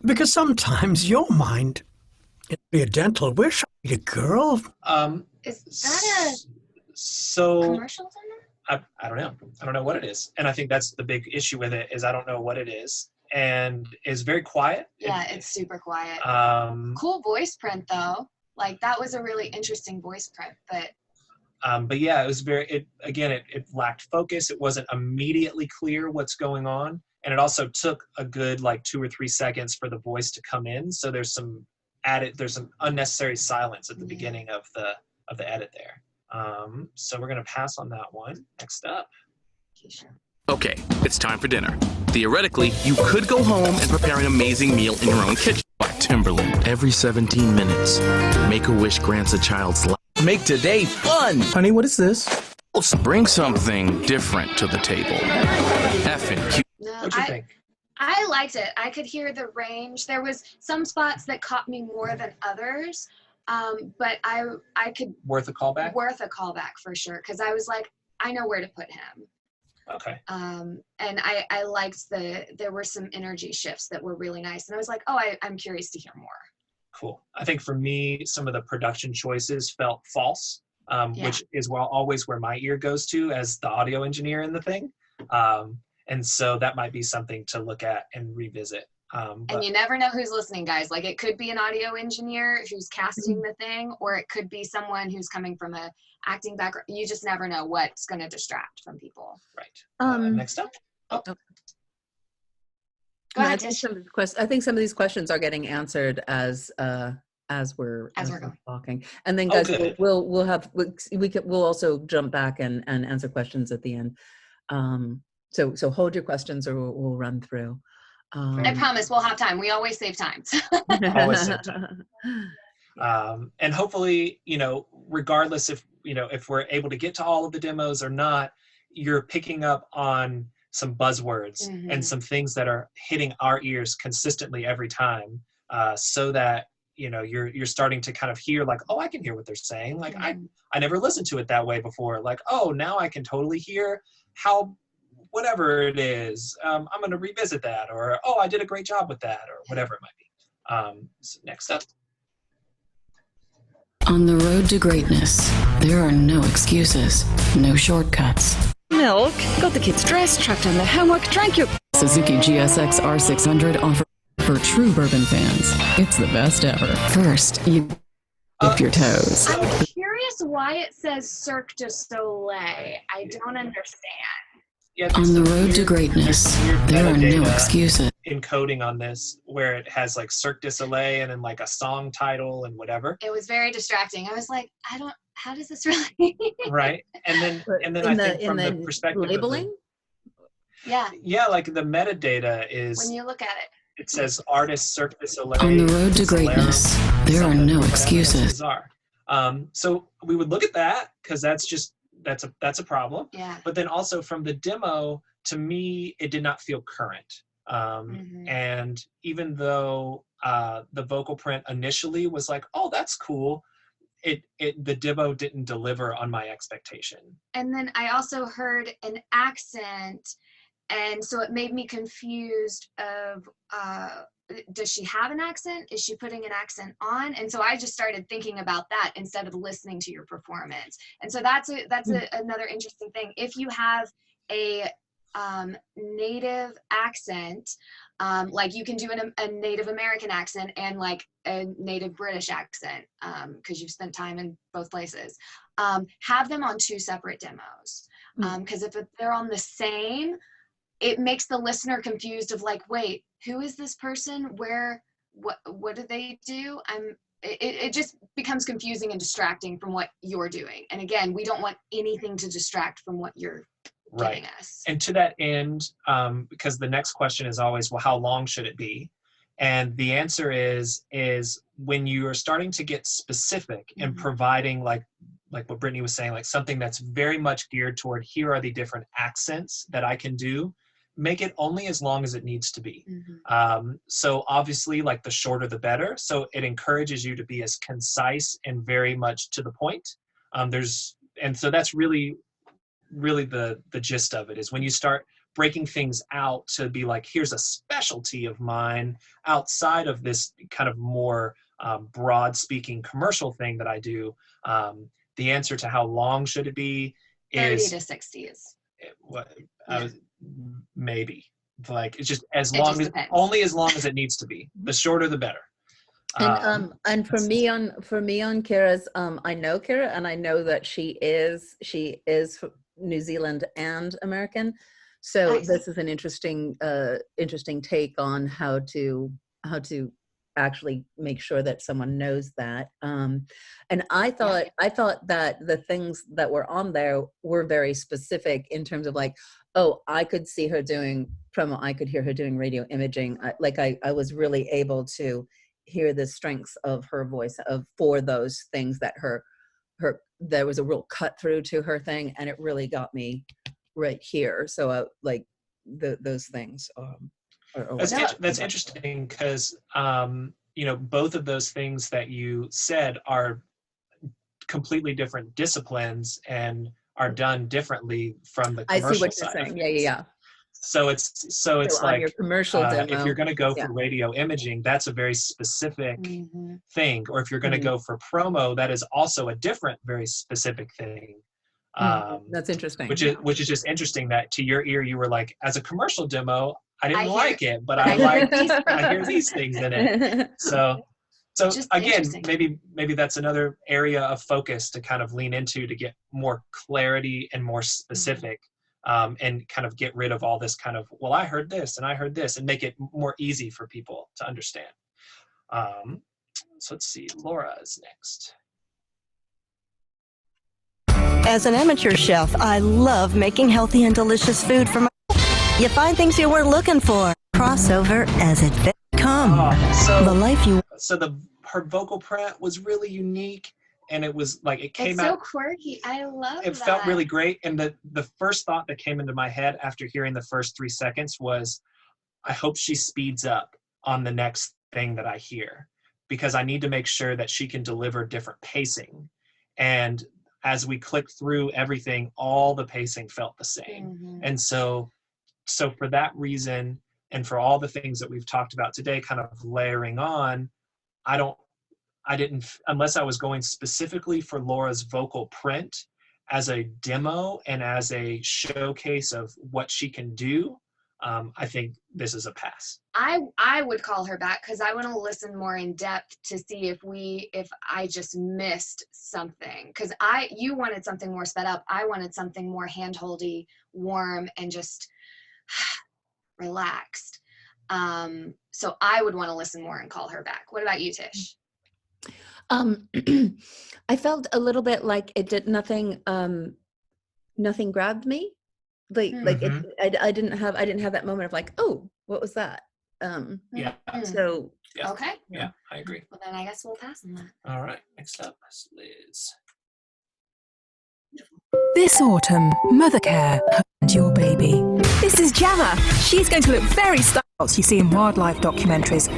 Because sometimes your mind, it'd be a dental wish, a girl. Is that so commercial? I don't know. I don't know what it is, and I think that's the big issue with it is I don't know what it is, and it's very quiet. Yeah, it's super quiet. Cool voice print though. Like that was a really interesting voice print, but yeah, it was it lacked focus. It wasn't immediately clear what's going on. And it also took a good 2 or 3 seconds for the voice to come in. So there's some unnecessary silence at the beginning of the edit there. So we're gonna pass on that one. Next up. Okay, it's time for dinner. Theoretically, you could go home and prepare an amazing meal in your own kitchen. But Timberland, every 17 minutes, Make-A-Wish grants a child's life. Make today fun! Honey, what is this? Bring something different to the table. Effing cute. What'd you think? I liked it. I could hear the range. There was some spots that caught me more than others, but I could worth a callback for sure, because I was like, I know where to put him. Okay. And I liked there were some energy shifts that were really nice, and I was like, oh, I'm curious to hear more. Cool. I think for me, some of the production choices felt false, which is always where my ear goes to as the audio engineer in the thing. And so that might be something to look at and revisit. And you never know who's listening, guys. Like it could be an audio engineer who's casting the thing, or it could be someone who's coming from a acting background. You just never know what's going to distract from people. Right. Next up. Oh. Go ahead, I think some of these questions are getting answered as we're talking. And then guys, we'll also jump back and answer questions at the end. So hold your questions, or we'll run through. I promise we'll have time. We always save time. Always save time. And hopefully, regardless if we're able to get to all of the demos or not, you're picking up on some buzzwords and some things that are hitting our ears consistently every time, so that you're starting to kind of hear like, oh, I can hear what they're saying. Like I never listened to it that way before. Like, oh, now I can totally hear how whatever it is, I'm going to revisit that, or, oh, I did a great job with that, or whatever it might be. So next up. On the road to greatness, there are no excuses, no shortcuts. Milk, got the kids dressed, tracked on the homework, drank your... Suzuki GSX R600 offer for true bourbon fans. It's the best ever. First, you dip your toes. I'm curious why it says Cirque du Soleil. I don't understand. Yeah, on the road to greatness, there are no excuses. Encoding on this, where it has like Cirque du Soleil and then like a song title and whatever. It was very distracting. I was like, how does this really? Right, and then I think from the perspective labeling. Yeah, like the metadata is when you look at it. It says artist Cirque du Soleil. On the road to greatness, there are no excuses. So we would look at that because that's a problem. Yeah. But then also from the demo, to me, it did not feel current. And even though the vocal print initially was like, oh, that's cool, the demo didn't deliver on my expectation. And then I also heard an accent, and so it made me confused of, does she have an accent? Is she putting an accent on? And so I just started thinking about that instead of listening to your performance. And so that's another interesting thing. If you have a native accent, like you can do a Native American accent and like a Native British accent, because you've spent time in both places, have them on 2 separate demos. Because if they're on the same, it makes the listener confused of like, wait, who is this person? What do they do? It just becomes confusing and distracting from what you're doing. And again, we don't want anything to distract from what you're giving us. And to that end, because the next question is always, well, how long should it be? And the answer is when you are starting to get specific and providing like what Brittany was saying, like something that's very much geared toward, here are the different accents that I can do, make it only as long as it needs to be. So obviously, like the shorter the better. So it encourages you to be as concise and very much to the point. And so that's really the gist of it, is when you start breaking things out to be like, here's a specialty of mine outside of this kind of more broad speaking commercial thing that I do. The answer to how long should it be is 30 to 60 is maybe, like, it's just only as long as it needs to be. The shorter the better. And for me on Kira's, I know Kira, and I know that she is New Zealand and American. So Nice. This is an interesting take on how to actually make sure that someone knows that. And I thought that the things that were on there were very specific in terms of like, oh, I could see her doing promo, I could hear her doing radio imaging. I was really able to hear the strengths of her voice for those things that there was a real cut through to her thing, and it really got me right here. So like those things. That's interesting, because both of those things that you said are completely different disciplines and are done differently from the commercial I see what you're side. saying. Yeah. So it's like your commercial demo, if you're going to go for radio imaging, that's a very specific thing. Or if you're going to go for promo, that is also a different, very specific thing. That's interesting. Which is just interesting that to your ear, you were like, as a commercial demo, I didn't like it, but I hear these things in it. So again, maybe that's another area of focus to kind of lean into, to get more clarity and more specific, and kind of get rid of all this kind of, well, I heard this and I heard this, and make it more easy for people to understand. So let's see, Laura is next. As an amateur chef, I love making healthy and delicious food for my... You find things you weren't looking for. Crossover as it come. The life you... So her vocal print was really unique, and it was like, it came it's out... so quirky. I love it. It felt really great, and the first thought that came into my head after hearing the first 3 seconds was, I hope she speeds up on the next thing that I hear, because I need to make sure that she can deliver different pacing. And as we clicked through everything, all the pacing felt the same. And so for that reason, and for all the things that we've talked about today, kind of layering on, I didn't, unless I was going specifically for Laura's vocal print as a demo and as a showcase of what she can do, I think this is a pass. I would call her back, because I want to listen more in depth to see if I just missed something, because you wanted something more sped up. I wanted something more handholdy, warm, and just relaxed. So I would want to listen more and call her back. What about you, Tish? I felt a little bit like it did nothing grabbed me. I didn't have that moment of like, oh, what was that? So okay. Yeah, I agree. Well, then I guess we'll pass on that. All right, next up is Liz. This autumn, mother care and your baby. This is Gemma. She's going to look very stylish you see in wildlife documentaries.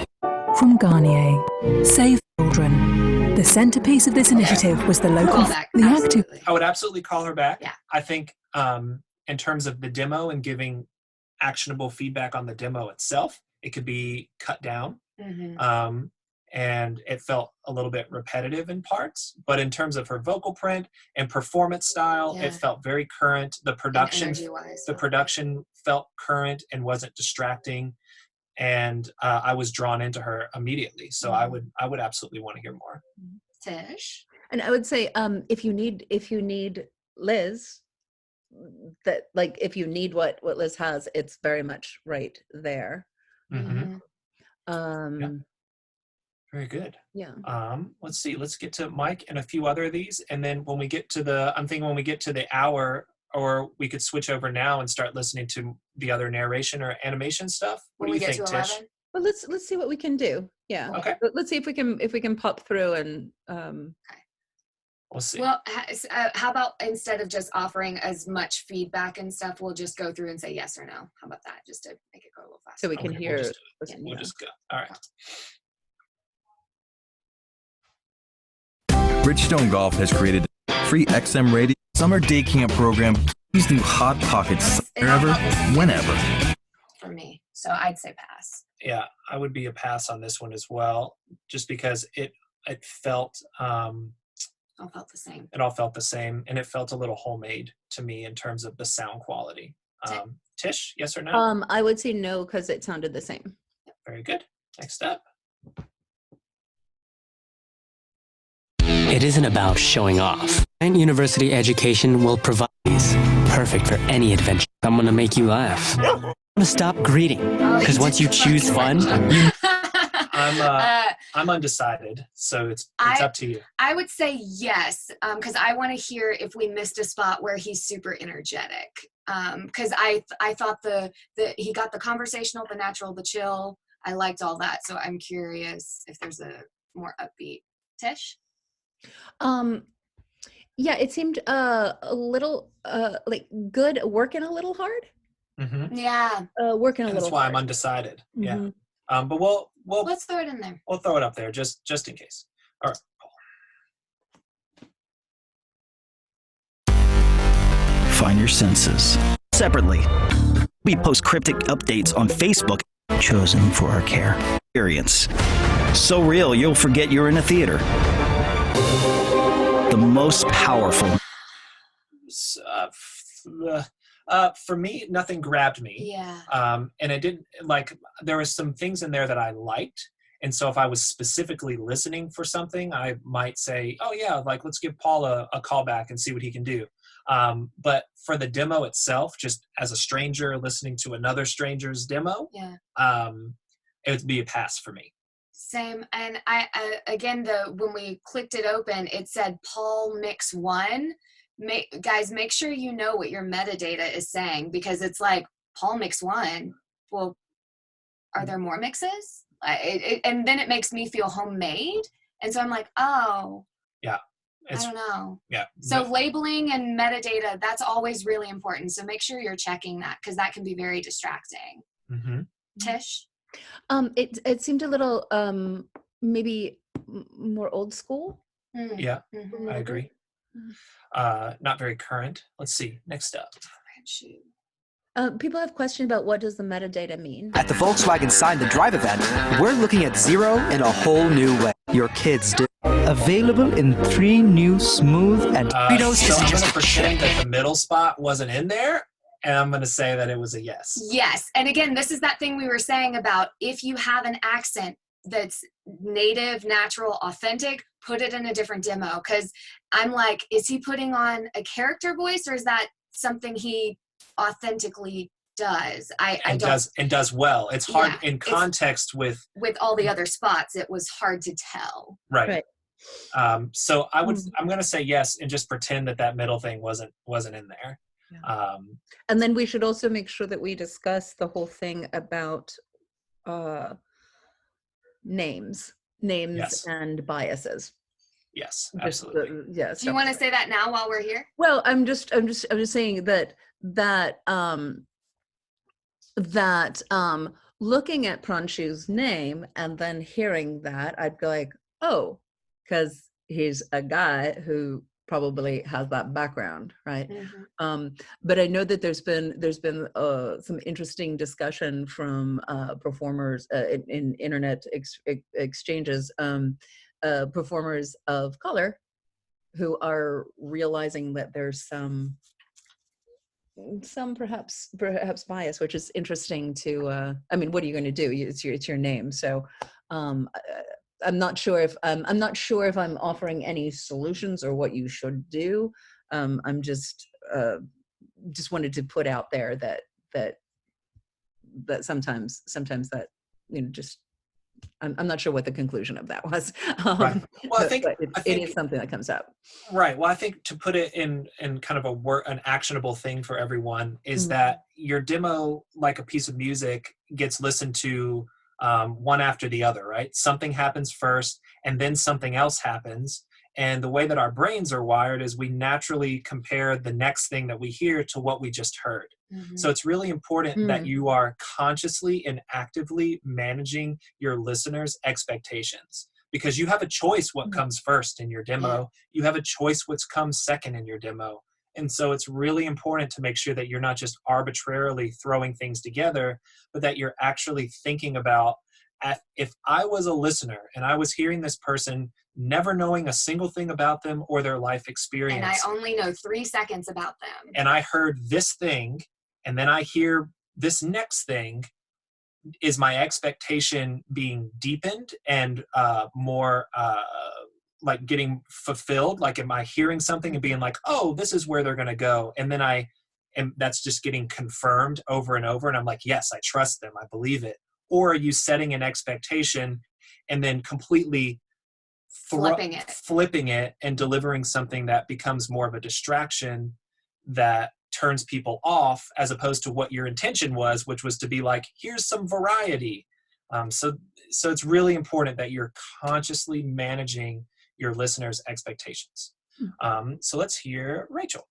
From Garnier, Save Children. The centerpiece of this initiative was the local... I would absolutely call her back. Yeah. I think in terms of the demo and giving actionable feedback on the demo itself, it could be cut down. And it felt a little bit repetitive in parts, but in terms of her vocal print and performance style, it felt very current. The production felt current and wasn't distracting, and I was drawn into her immediately. So I would absolutely want to hear more. Tish? And I would say, if you need Liz, that like if you need what Liz has, it's very much right there. Very good. Yeah. Let's see. Let's get to Mike and a few other of these, and then when we get to I'm thinking when we get to the hour, or we could switch over now and start listening to the other narration or animation stuff. What do you think, Tish? Well, let's see what we can do. Yeah. Okay. Let's see if we can pop through and. We'll see. Well, how about instead of just offering as much feedback and stuff, we'll just go through and say yes or no. How about that? Just to make it go a little faster. So we can hear. We'll just go. All right. Bridgestone Golf has created a free XM radio summer day camp program. These new hot pockets wherever, whenever. For me, so I'd say pass. Yeah, I would be a pass on this one as well, just because it felt. All felt the same. It all felt the same, and it felt a little homemade to me in terms of the sound quality. Tish, yes or no? I would say no because it sounded the same. Very good. Next up. It isn't about showing off. And university education will provide these. Perfect for any adventure. I'm gonna make you laugh. I'm gonna stop greeting. Because once you choose fun, you... I'm undecided, so it's up to you. I would say yes, because I want to hear if we missed a spot where he's super energetic. Because I thought he got the conversational, the natural, the chill. I liked all that, so I'm curious if there's a more upbeat. Tish? Yeah, it seemed a little like good, working a little hard. Mm-hmm. Yeah. Working a little. That's why hard. I'm undecided. Mm-hmm. Yeah. But we'll let's throw it in there. We'll throw it up there just in case. All right. Find your senses. Separately, we post cryptic updates on Facebook, chosen for our care. Experience. So real, you'll forget you're in a theater. The most powerful. For me, nothing grabbed me. Yeah. And it didn't, like, there were some things in there that I liked. And so if I was specifically listening for something, I might say, oh yeah, like, let's give Paul a call back and see what he can do. But for the demo itself, just as a stranger listening to another stranger's demo, it would be a pass for me. Same. And I again, when we clicked it open, it said Paul Mix 1. Guys, make sure you know what your metadata is saying, because it's like Paul Mix 1. Well, are there more mixes? And then it makes me feel homemade. And so I'm like, oh. Yeah. I don't know. Yeah. So labeling and metadata, that's always really important. So make sure you're checking that, because that can be very distracting. Mm-hmm. Tish? It seemed a little maybe more old school. Yeah, Mm-hmm. I agree. Not very current. Let's see. Next up. People have questions about what does the metadata mean. At the Volkswagen Sign the Drive event, we're looking at zero in a whole new way. Your kids do. Available in 3 new smooth and So I'm going to pretend that the middle spot wasn't in there, and I'm going to say that it was a yes. Yes. And again, this is that thing we were saying about if you have an accent that's native, natural, authentic, put it in a different demo. Because I'm like, is he putting on a character voice, or is that something he authentically does? I don't, does well. It's hard in context with all the other spots. It was hard to tell. Right. So I'm going to say yes and just pretend that middle thing wasn't in there. Yeah. And then we should also make sure that we discuss the whole thing about names yes. and biases. Yes, absolutely. Yes. Do you want to say that now while we're here? Well, I'm just saying that looking at Pranshu's name and then hearing that, I'd be like, oh, because he's a guy who probably has that background, right? Mm-hmm. But I know that there's been some interesting discussion from performers in internet exchanges, performers of color who are realizing that there's some perhaps bias, which is interesting to. I mean, what are you going to do? It's your name, so. I'm not sure if I'm offering any solutions or what you should do. I'm just wanted to put out there that sometimes that, you know, just I'm not sure what the conclusion of that was. Right. Well, I think it is something that comes up. Right. Well, I think to put it in kind of an actionable thing for everyone is that your demo, like a piece of music, gets listened to one after the other, right? Something happens first and then something else happens. And the way that our brains are wired is we naturally compare the next thing that we hear to what we just heard. So it's really important that you are consciously and actively managing your listeners' expectations, because you have a choice what comes first in your demo. You have a choice what comes second in your demo. And so it's really important to make sure that you're not just arbitrarily throwing things together, but that you're actually thinking about, if I was a listener and I was hearing this person never knowing a single thing about them or their life experience, and I only know 3 seconds about them, and I heard this thing, and then I hear this next thing, is my expectation being deepened and more like getting fulfilled? Like, am I hearing something and being like, oh, this is where they're going to go? And then that's just getting confirmed over and over. And I'm like, yes, I trust them. I believe it. Or are you setting an expectation and then completely flipping it and delivering something that becomes more of a distraction that turns people off, as opposed to what your intention was, which was to be like, here's some variety. So it's really important that you're consciously managing your listeners' expectations. So let's hear Rachel.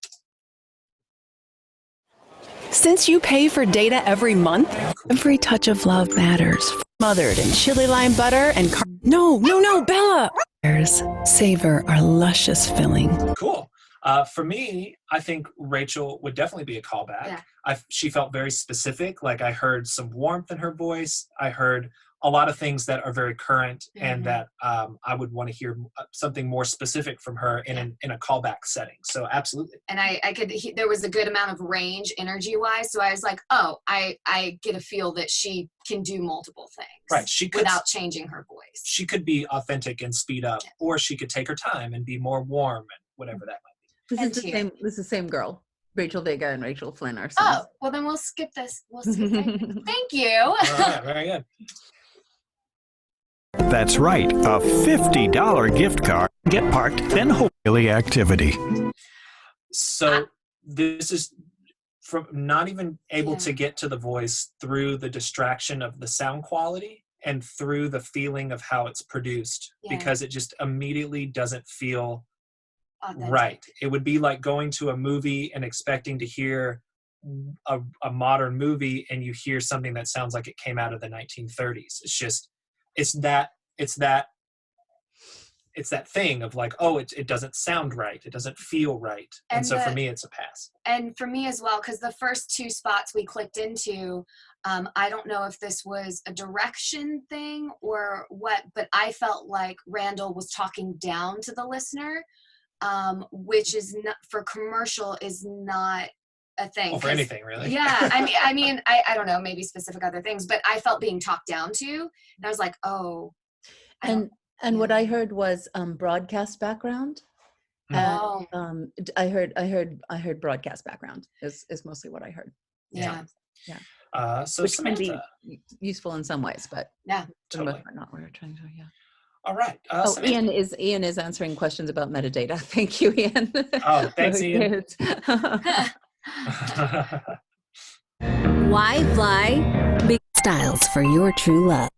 Since you pay for data every month, every touch of love matters. Smothered in chili lime butter and No, Bella! Savor our luscious filling. Cool. For me, I think Rachel would definitely be a callback. Yeah. She felt very specific. Like, I heard some warmth in her voice. I heard a lot of things that are very current, and that I would want to hear something more specific from her in a callback setting. So absolutely. And there was a good amount of range energy wise. So I was like, oh, I get a feel that she can do multiple things. Right. She could, without changing her voice. She could be authentic and speed up, or she could take her time and be more warm and whatever that might be. This is the same girl. Rachel Vega and Rachel Flynn are. Oh, well then we'll skip this. Thank you. All right, very good. That's right, a $50 gift card. Get parked, then hopefully activity. So this is from not even able to get to the voice through the distraction of the sound quality and through the feeling of how it's produced, because it just immediately doesn't feel right. It would be like going to a movie and expecting to hear a modern movie, and you hear something that sounds like it came out of the 1930s. It's just, it's that thing of like, oh, it doesn't sound right. It doesn't feel right. And so for me, it's a pass. And for me as well, because the first two spots we clicked into, I don't know if this was a direction thing or what, but I felt like Randall was talking down to the listener, which is not, for commercial, is not a thing. Well, for anything, really. Yeah. I mean, I don't know, maybe specific other things, but I felt being talked down to, and I was like, oh. And what I heard was broadcast background. I heard broadcast background is mostly what I heard. Yeah. So which Samantha, can be useful in some ways, but yeah, for the most part, not what we're trying to. Yeah. All right. Ian is answering questions about metadata. Thank you, Ian. Oh, thanks, Ian. Why fly? Big styles for your true love.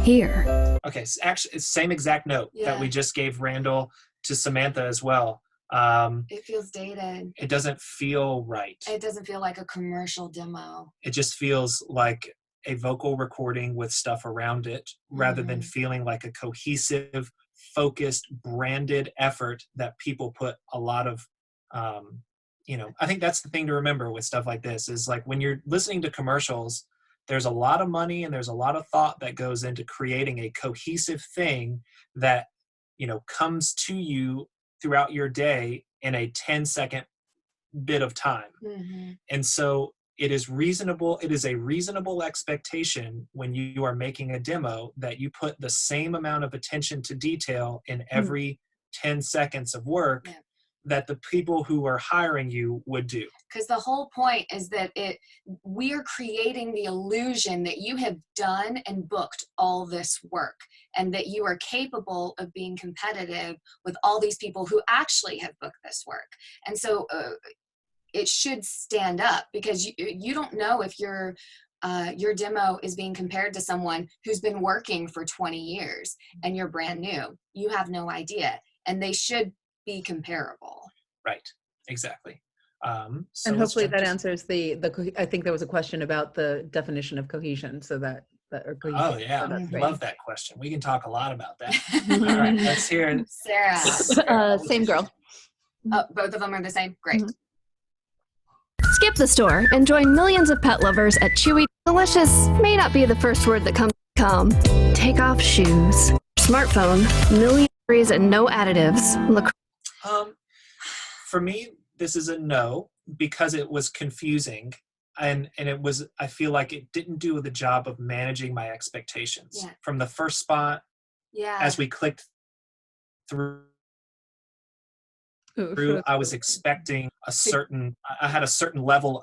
Here. Okay, so actually, it's same exact note that we just gave Randall to Samantha as well. It feels dated. It doesn't feel right. It doesn't feel like a commercial demo. It just feels like a vocal recording with stuff around it, rather than feeling like a cohesive, focused, branded effort that people put a lot of, I think that's the thing to remember with stuff like this, is like when you're listening to commercials, there's a lot of money and there's a lot of thought that goes into creating a cohesive thing that, comes to you throughout your day in a 10-second bit of time. And so it is a reasonable expectation when you are making a demo that you put the same amount of attention to detail in every 10 seconds of work that the people who are hiring you would do. Because the whole point is that we are creating the illusion that you have done and booked all this work, and that you are capable of being competitive with all these people who actually have booked this work. And so it should stand up, because you don't know if you're your demo is being compared to someone who's been working for 20 years and you're brand new. You have no idea, and they should be comparable. Right. Exactly. So and let's hopefully jump that to- answers I think there was a question about the definition of cohesion, so that or cohesion. Oh yeah, so that's great. love that question. We can talk a lot about that. All right, let's hear it. Sarah. Same girl. Oh, both of them are the same? Great. Skip the store and join millions of pet lovers at Chewy. Delicious may not be the first word that comes to come. Take off shoes. Smartphone, million calories and no additives. For me, this is a no, because it was confusing, and it was, I feel like it didn't do the job of managing my expectations. Yeah. From the first spot, Yeah. as we clicked through, I was expecting a certain, I had a certain level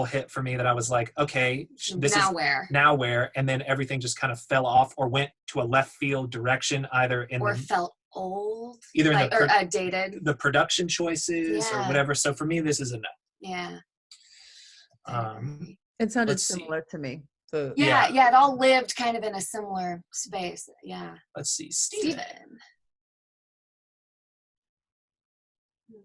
hit for me that I was like, okay, this Now is where? now where, and then everything just kind of fell off or went to a left field direction, either in Or the, felt old. either in like, the or dated. the production choices or Yeah. whatever. So for me, this is a no. Yeah. It sounded Let's see. similar to me. So Yeah, it all lived kind of in a similar space. Yeah. Let's see, Steven.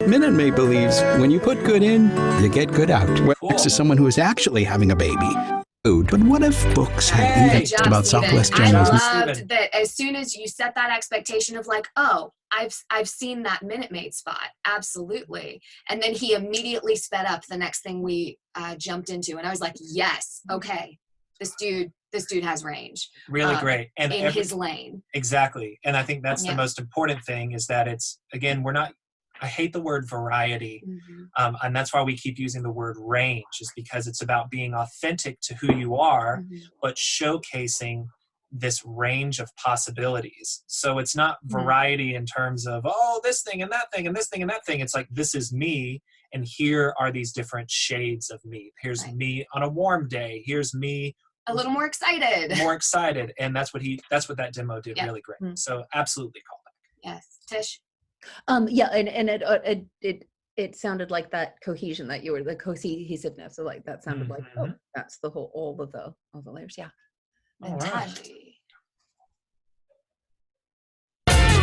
Minute Maid believes when you put good in, you get good out. Well, next to someone who is actually having a baby. But what if books had Good even job, about Steven. Southwest I journalism? loved that as soon as you set that expectation of like, oh, I've seen that Minute Maid spot. Absolutely. And then he immediately sped up the next thing we jumped into. And I was like, yes, okay. This dude has range. Really great. And in his lane. Exactly. And I think that's Yeah. the most important thing, is that it's, again, I hate the word variety. And that's why we keep using the word range, is because it's about being authentic to who you are, but showcasing this range of possibilities. So it's not variety in terms of, oh, this thing and that thing and this thing and that thing. It's like, this is me, and here are these different shades of me. Here's me on a warm day. Here's me a little more excited. And that's what that demo did really great. So absolutely call back. Yes. Tish? Yeah, and it sounded like that cohesion that you were, the cohesiveness. So like that sounded like, oh, that's the whole, all of the layers. Yeah.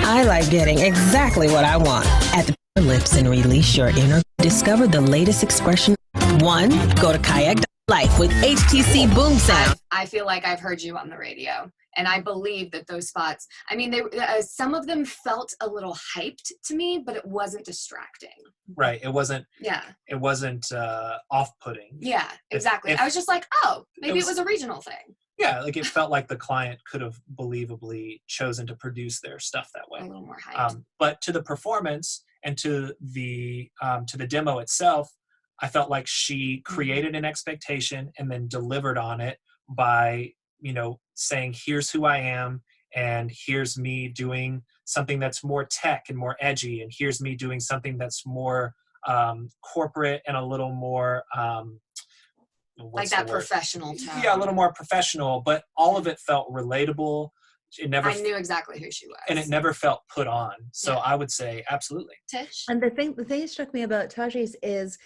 I like getting exactly what I want. At the Pure Lips and release your inner. Discover the latest expression. 1, go to kayak.life with HTC Boom Sound. I feel like I've heard you on the radio. And I believe that those spots, I mean, some of them felt a little hyped to me, but it wasn't distracting. Right. It wasn't. Yeah. It wasn't off-putting. Yeah, exactly. I was just like, oh, maybe it was a regional thing. Yeah, like it felt like the client could have believably chosen to produce their stuff that way. A little more hyped. But to the performance and to the demo itself, I felt like she created an expectation and then delivered on it by, saying, here's who I am, and here's me doing something that's more tech and more edgy, and here's me doing something that's more corporate and a little more like that professional tone. Yeah, a little more professional, but all of it felt relatable. I knew exactly who she was. And it never felt put on. So I would say absolutely. Tish? And the thing that struck me about Taji's is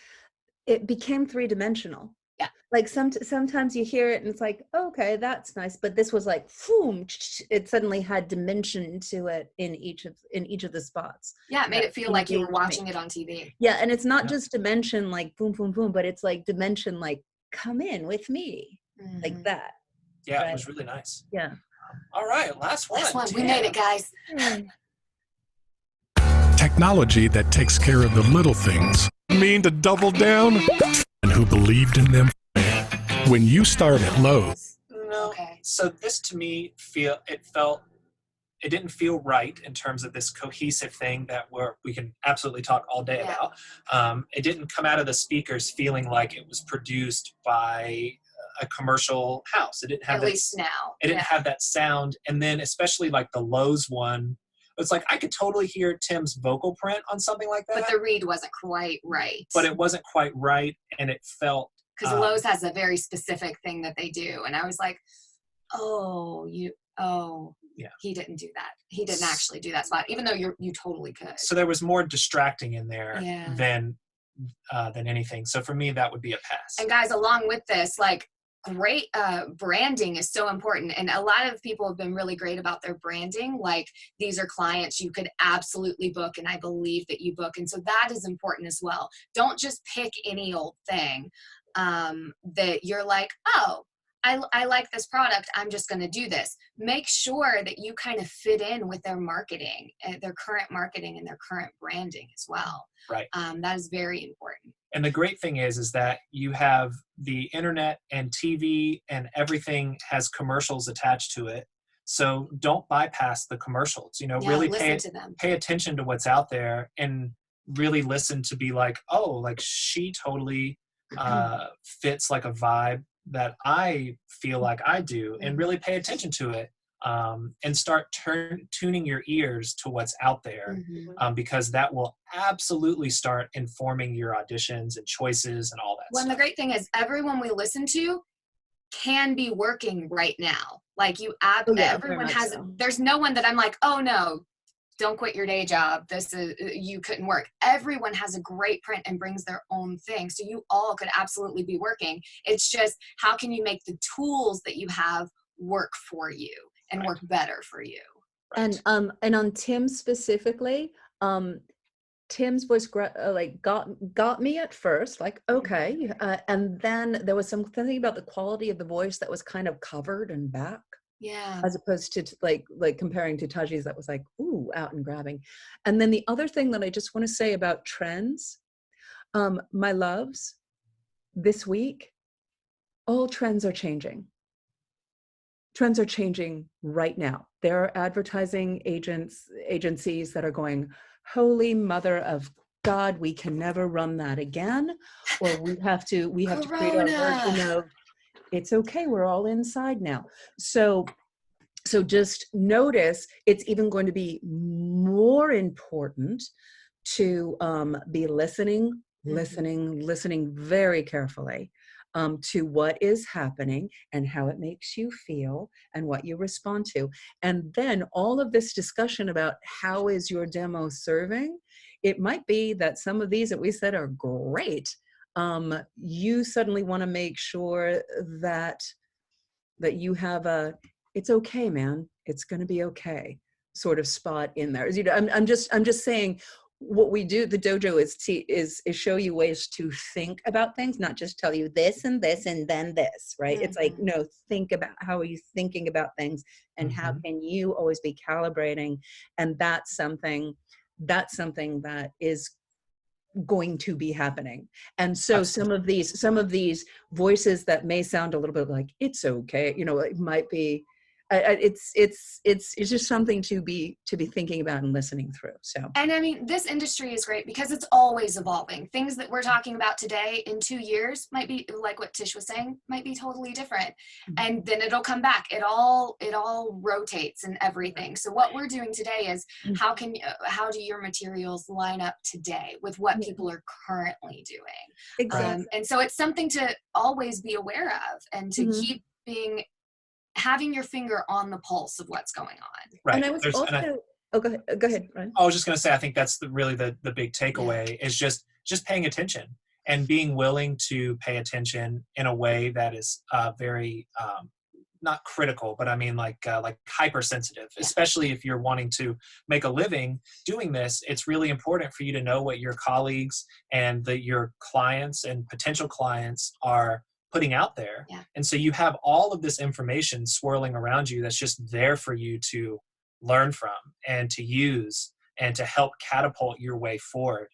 it became 3-dimensional. Yeah. Like sometimes you hear it and it's like, oh, okay, that's nice. But this was like, boom, it suddenly had dimension to it in each of the spots. Yeah, it made it feel like you were watching it on TV. Yeah, and it's not just dimension like boom, boom, boom, but it's like dimension like, come in with me, like that. Yeah, right? It was really nice. Yeah. All right, last one. We made it, guys. Technology that takes care of the little things. Mean to double down? And who believed in them? When you start at Lowe's. No. Okay. So this to me it didn't feel right in terms of this cohesive thing that we can absolutely talk all day about. It didn't come out of the speakers feeling like it was produced by a commercial house. It didn't have It didn't have that sound. And then especially like the Lowe's one, it's like I could totally hear Tim's vocal print on something like that. But the read wasn't quite right. But it wasn't quite right, and it felt because Lowe's has a very specific thing that they do, and I was like, yeah, he didn't do that. He didn't actually do that spot, even though you totally could. So there was more distracting in there than anything. So for me, that would be a pass. And guys, along with this, like, great branding is so important. And a lot of people have been really great about their branding. Like, these are clients you could absolutely book, and I believe that you book. And so that is important as well. Don't just pick any old thing that you're like, oh, I like this product, I'm just going to do this. Make sure that you kind of fit in with their marketing, their current marketing and their current branding as well. Right. That is very important. And the great thing is that you have the internet and TV and everything has commercials attached to it. So don't bypass the commercials, really pay attention to what's out there and really listen to be like, oh, like she totally fits like a vibe that I feel like I do, and really pay attention to it, and start tuning your ears to what's out there, because that will absolutely start informing your auditions and choices and all that Well, stuff. and the great thing is everyone we listen to can be working right now. Like everyone has, there's no one that I'm like, oh no, don't quit your day job. This is, you couldn't work. Everyone has a great print and brings their own thing. So you all could absolutely be working. It's just, how can you make the tools that you have work for you and work better for you? And on Tim specifically, Tim's voice got me at first, like, okay. And then there was something about the quality of the voice that was kind of covered and back. Yeah. As opposed to like comparing to Taji's that was like, ooh, out and grabbing. And then the other thing that I just want to say about trends, my loves, this week, all trends are changing. Trends are changing right now. There are advertising agencies that are going, holy mother of God, we can never run that again. Or we have to create our version of, it's okay, we're all inside now. So just notice it's even going to be more important to be listening very carefully to what is happening and how it makes you feel and what you respond to. And then all of this discussion about how is your demo serving, it might be that some of these that we said are great. You suddenly want to make sure that you have a, it's okay, man, it's going to be okay sort of spot in there. I'm just saying what we do, the dojo is show you ways to think about things, not just tell you this and this and then this, right? It's like, no, think about how are you thinking about things and how can you always be calibrating. And that's something that is going to be happening. And so some of these voices that may sound a little bit like it's okay, it might be it's just something to be thinking about and listening through. So, and I mean, this industry is great because it's always evolving. Things that we're talking about today in 2 years might be, like what Tish was saying, might be totally different. And then it'll come back. It all rotates and everything. So what we're doing today is how do your materials line up today with what people are currently doing? Exactly. And so it's something to always be aware of and to keep having your finger on the pulse of what's going on. Right. And I was go ahead, Ryan. I was just going to say, I think that's really the big takeaway is just paying attention and being willing to pay attention in a way that is very, not critical, but I mean like hypersensitive, especially if you're wanting to make a living doing this. It's really important for you to know what your colleagues and your clients and potential clients are putting out there. Yeah. And so you have all of this information swirling around you that's just there for you to learn from and to use and to help catapult your way forward.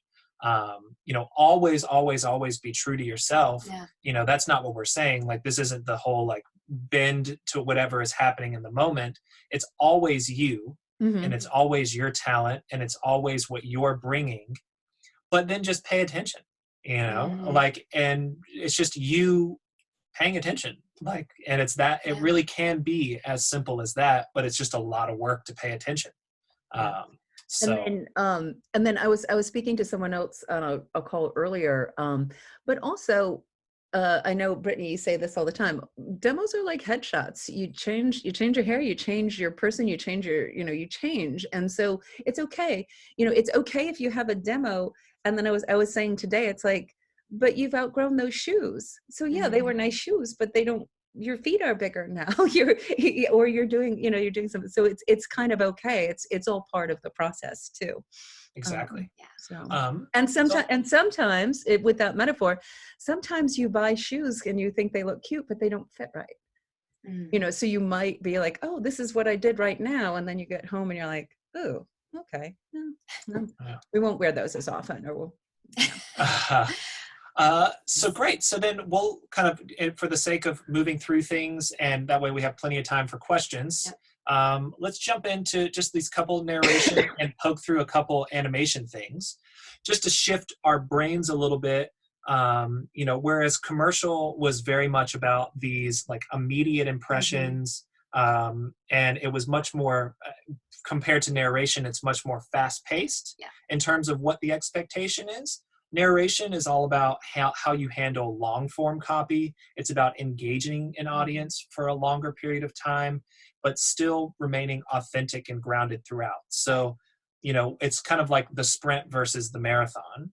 Always be true to yourself. Yeah. That's not what we're saying. Like, this isn't the whole like bend to whatever is happening in the moment. It's always you, and it's always your talent, and it's always what you're bringing. But then just pay attention, and it's just you paying attention, and it's that it really can be as simple as that, but it's just a lot of work to pay attention. And then I was speaking to someone else on a call earlier, but also I know, Brittany, you say this all the time. Demos are like headshots. You change your hair, you change your person, you change your, you change. And so it's okay. It's okay if you have a demo And then I was saying today, it's like, but you've outgrown those shoes. So yeah, they were nice shoes, but they don't, your feet are bigger now. You're doing, you're doing something. So it's kind of okay. It's all part of the process too. Exactly. And sometimes with that metaphor, sometimes you buy shoes and you think they look cute, but they don't fit right. So you might be like, oh, this is what I did right now. And then you get home and you're like, oh, okay. No, we won't wear those as often, or we'll. So great. So then we'll kind of, for the sake of moving through things, and that way we have plenty of time for questions. Let's jump into just these couple narration and poke through a couple animation things, just to shift our brains a little bit. Whereas commercial was very much about these like immediate impressions, and it was much more compared to narration. It's much more fast paced in terms of what the expectation is. Narration is all about how you handle long form copy. It's about engaging an audience for a longer period of time, but still remaining authentic and grounded throughout. So, it's kind of like the sprint versus the marathon.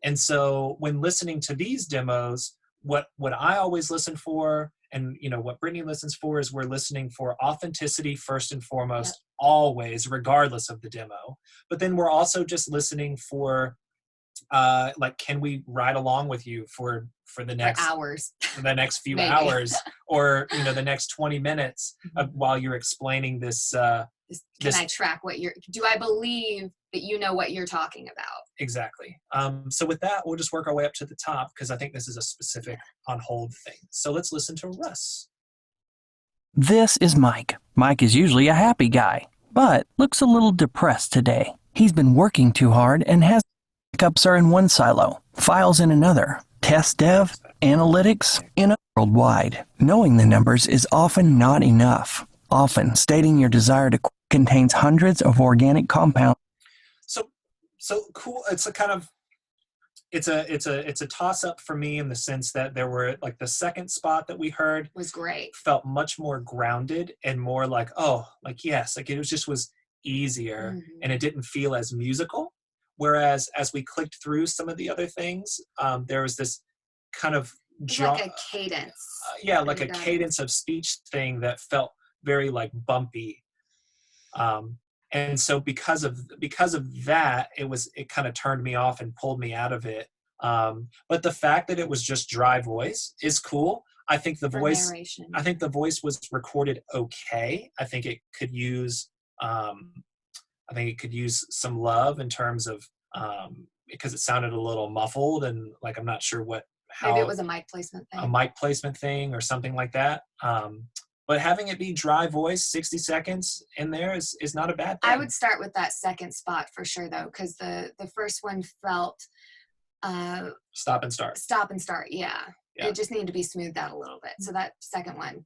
And so when listening to these demos, what I always listen for, and what Brittany listens for, is we're listening for authenticity first and foremost, always, regardless of the demo. But then we're also just listening for can we ride along with you for the next hours, for the next few hours, or the next 20 minutes while you're explaining this. Can I track do I believe that you know what you're talking about? Exactly. So with that, we'll just work our way up to the top, because I think this is a specific on hold thing. So let's listen to Russ. This is Mike. Mike is usually a happy guy, but looks a little depressed today. He's been working too hard and has backups are in one silo, files in another, test dev, analytics in a worldwide. Knowing the numbers is often not enough. Often, stating your desire to contains hundreds of organic compounds. So cool. It's a kind of, it's a toss up for me, in the sense that there were like the second spot that we heard was great, felt much more grounded and more like, yes, like it was easier, and it didn't feel as musical. Whereas as we clicked through some of the other things, there was this kind of like a cadence. Like a cadence of speech thing that felt very like bumpy. And so because of that, it kind of turned me off and pulled me out of it. But the fact that it was just dry voice is cool. I think the voice was recorded okay. I think it could use some love in terms of because it sounded a little muffled, and like I'm not sure how maybe it was a mic placement thing or something like that. But having it be dry voice, 60 seconds in there is not a bad thing. I would start with that second spot for sure, though, because the first one felt stop and start. Yeah. It just needed to be smoothed out a little bit. So that second one,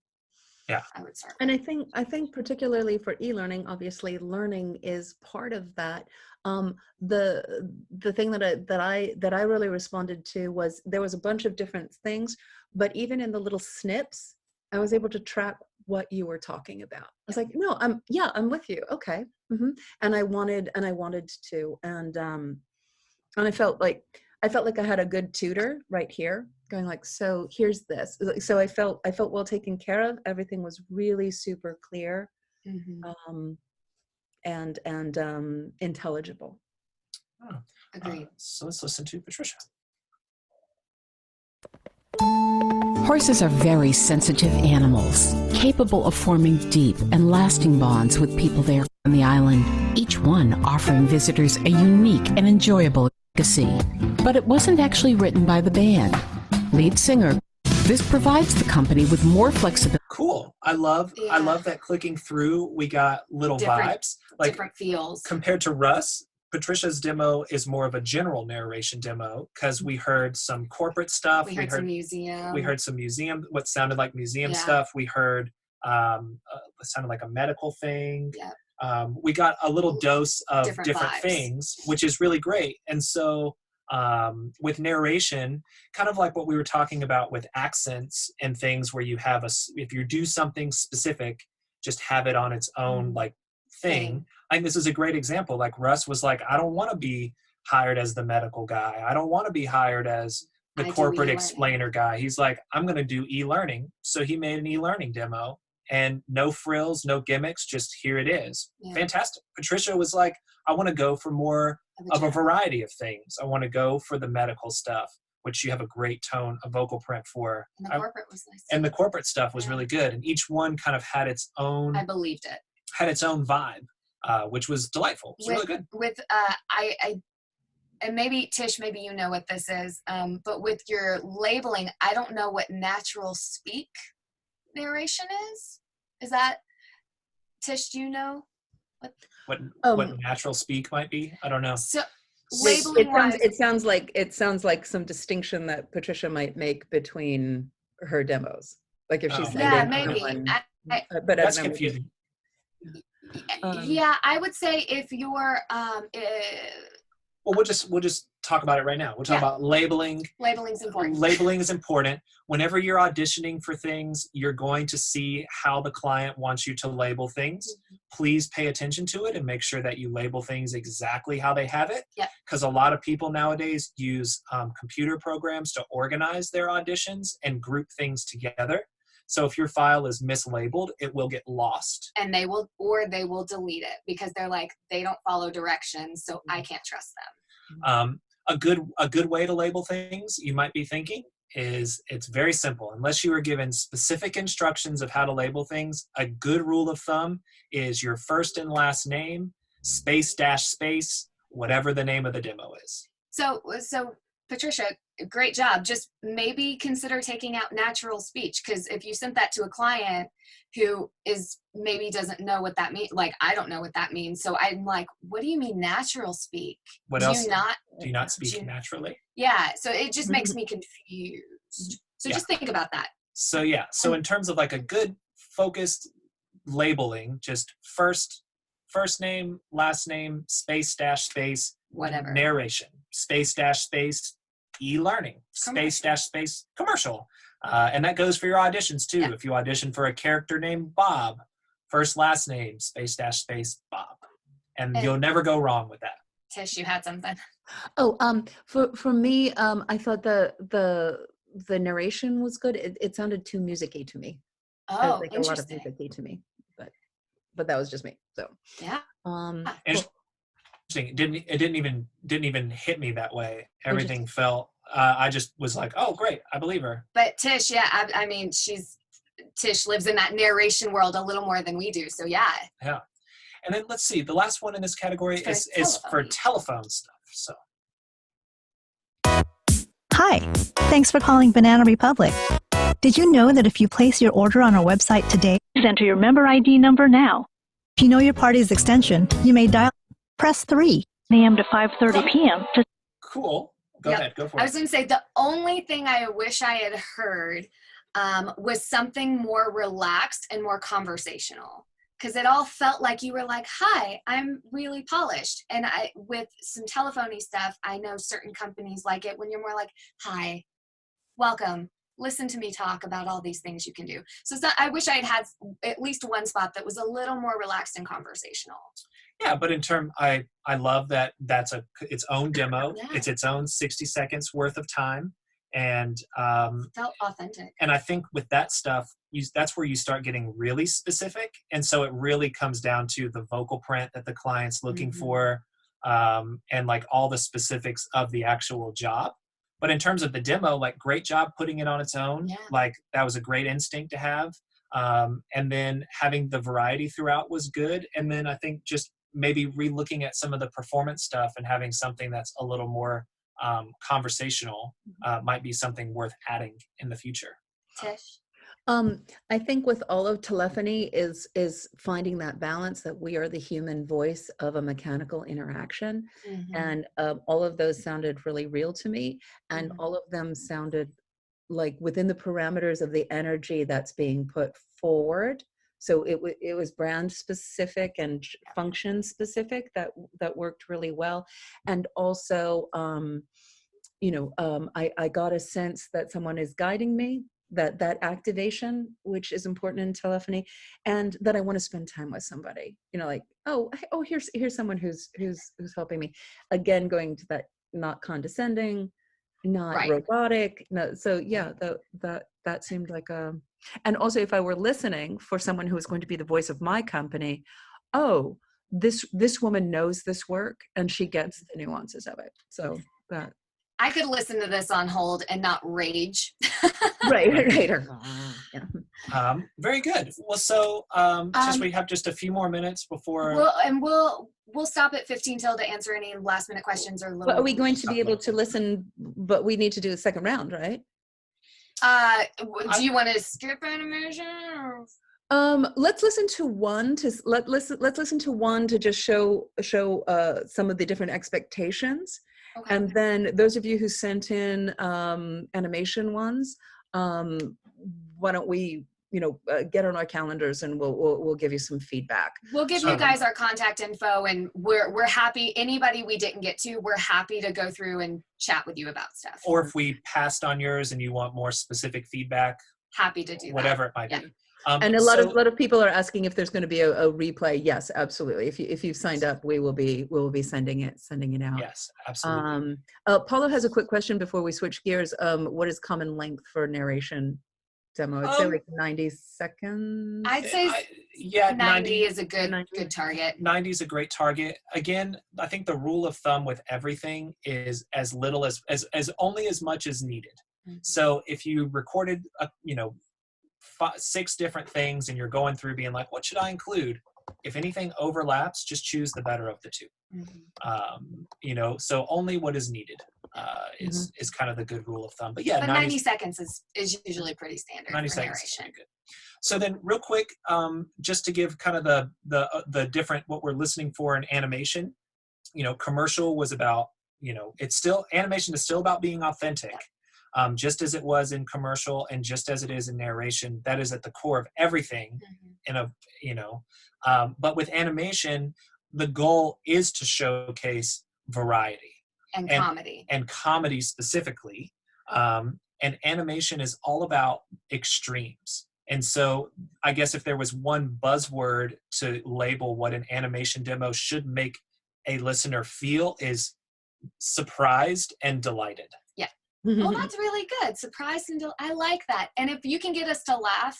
I would start. And I think particularly for e-learning, obviously learning is part of that. The thing that I really responded to was there was a bunch of different things, but even in the little snips, I was able to track what you were talking about. I was like, no, I'm with you. Okay. And I wanted to, and I felt like I had a good tutor right here going like, so here's this. So I felt well taken care of. Everything was really super clear, and intelligible. Oh, agreed. So let's listen to Patricia. Horses are very sensitive animals, capable of forming deep and lasting bonds with people there on the island, each one offering visitors a unique and enjoyable legacy. But it wasn't actually written by the band. Lead singer, this provides the company with more flexibility. Cool. I love that clicking through, we got little vibes. Like different feels. Compared to Russ, Patricia's demo is more of a general narration demo, because we heard some corporate stuff. We heard some museum. We heard some museum, what sounded like museum stuff. We heard what sounded like a medical thing. Yeah. We got a little dose of different vibes. Things, which is really great. And so with narration, kind of like what we were talking about with accents and things, where you have if you do something specific, just have it on its own like thing. I think this is a great example. Like Russ was like, I don't want to be hired as the medical guy. I don't want to be hired as the corporate explainer guy. He's like, I'm going to do e-learning. So he made an e-learning demo, and no frills, no gimmicks, just here it is. Yeah. Fantastic. Patricia was like, I want to go for more of a variety of things. I want to go for the medical stuff, which you have a great tone, a vocal print for. And the corporate was nice. And the corporate stuff was really good. And each one kind of had its own. I believed it. Had its own vibe, which was delightful. It was really good. With and maybe Tish, maybe you know what this is, but with your labeling, I don't know what natural speak narration is. Is that, Tish, do you know what natural speak might be? I don't know. So it sounds like some distinction that Patricia might make between her demos. Like if she said, maybe. But that's confusing. Yeah, I would say if you're well, we'll just talk about it right now. We'll talk about labeling. Labeling's important. Labeling is important. Whenever you're auditioning for things, you're going to see how the client wants you to label things. Mm-hmm. Please pay attention to it and make sure that you label things exactly how they have it. Yeah. Because a lot of people nowadays use computer programs to organize their auditions and group things together. So if your file is mislabeled, it will get lost. And they will delete it because they're like, they don't follow directions, so I can't trust them. A good way to label things, you might be thinking, is it's very simple. Unless you are given specific instructions of how to label things, a good rule of thumb is your first and last name, space dash space, whatever the name of the demo is. So Patricia, great job. Just maybe consider taking out natural speech, because if you sent that to a client who maybe doesn't know what that means, like I don't know what that means. So I'm like, what do you mean natural speak? What else? Do you not speak naturally? Yeah. So it just makes me confused. So just think about that. So So in terms of like a good focused labeling, just first name, last name, space dash space, whatever. Narration, space dash space, e-learning, space dash space, commercial. And that goes for your auditions too. Yeah. If you audition for a character named Bob, first last name, space dash space, Bob. And you'll never go wrong with that. Tish, you had something. For me, I thought the narration was good. It sounded too music-y to me. Oh, like a lot of music-y to me. But that was just me. So yeah. Interesting. It didn't even hit me that way. Everything felt. I just was like, oh, great, I believe her. But Tish, I mean, Tish lives in that narration world a little more than we do. So yeah. Yeah. And then let's see. The last one in this category is for telephone stuff. So. Hi. Thanks for calling Banana Republic. Did you know that if you place your order on our website today, please enter your member ID number now. If you know your party's extension, you may dial. Press 3 a.m. to 5:30 p.m. Cool. Go ahead. Go for it. I was going to say the only thing I wish I had heard was something more relaxed and more conversational, because it all felt like you were like, "Hi, I'm really polished." And with some telephony stuff, I know certain companies like it when you're more like, "Hi, welcome. Listen to me talk about all these things you can do." So I wish I had at least one spot that was a little more relaxed and conversational. Yeah, but in term, I love that that's its own demo. Yeah. It's its own 60 seconds worth of time, and felt authentic. And I think with that stuff, that's where you start getting really specific, and so it really comes down to the vocal print that the client's looking for, and like all the specifics of the actual job. But in terms of the demo, like great job putting it on its own. Yeah. Like that was a great instinct to have, and then having the variety throughout was good. And then I think just maybe re-looking at some of the performance stuff and having something that's a little more conversational might be something worth adding in the future. Tish? I think with all of telephony is finding that balance that we are the human voice of a mechanical interaction. And all of those sounded really real to me. And all of them sounded like within the parameters of the energy that's being put forward. So it was brand specific and function specific that worked really well. And also, I got a sense that someone is guiding me that activation, which is important in telephony, and that I want to spend time with somebody, like, oh, here's someone who's helping me. Again, going to that, not condescending, not robotic. No, so yeah, that seemed like and also if I were listening for someone who was going to be the voice of my company, oh, this woman knows this work and she gets the nuances of it. So that I could listen to this on hold and not rage. Right. Yeah. Very good. Well, so we have just a few more minutes before. We'll stop at 15 till to answer any last minute questions or. But are we going to be able to listen? But we need to do a second round, right? Do you want to skip animation? Or? Let's listen to one let's listen to one to just show some of the different expectations. Okay. And then those of you who sent in animation ones, why don't we get on our calendars and we'll give you some feedback. We'll give you guys our contact info, and we're happy. Anybody we didn't get to, we're happy to go through and chat with you about stuff. Or if we passed on yours and you want more specific feedback, happy to do whatever that. It might be. And a lot of people are asking if there's going to be a replay. Yes, absolutely. If you've signed up, we will be sending it out. Yes, absolutely. Paulo has a quick question before we switch gears. What is common length for narration demo? I'd say like 90 seconds. I'd say 90 is a good target. 90 is a great target. Again, I think the rule of thumb with everything is as little as only as much as needed. Mm-hmm. So if you recorded 6 different things and you're going through being like, what should I include? If anything overlaps, just choose the better of the two. Mm-hmm. So only what is needed is kind of the good rule of thumb. But yeah, 90 seconds is usually pretty standard. 90 seconds is pretty good. So then real quick, just to give kind of the different, what we're listening for in animation, commercial was about, animation is still about being authentic. Just as it was in commercial and just as it is in narration, that is at the core of everything. Mm-hmm. But with animation, the goal is to showcase variety and comedy, and comedy specifically. And animation is all about extremes. And so I guess if there was one buzzword to label what an animation demo should make a listener feel, is surprised and delighted. Yeah. Well, that's really good. Surprised and I like that. And if you can get us to laugh,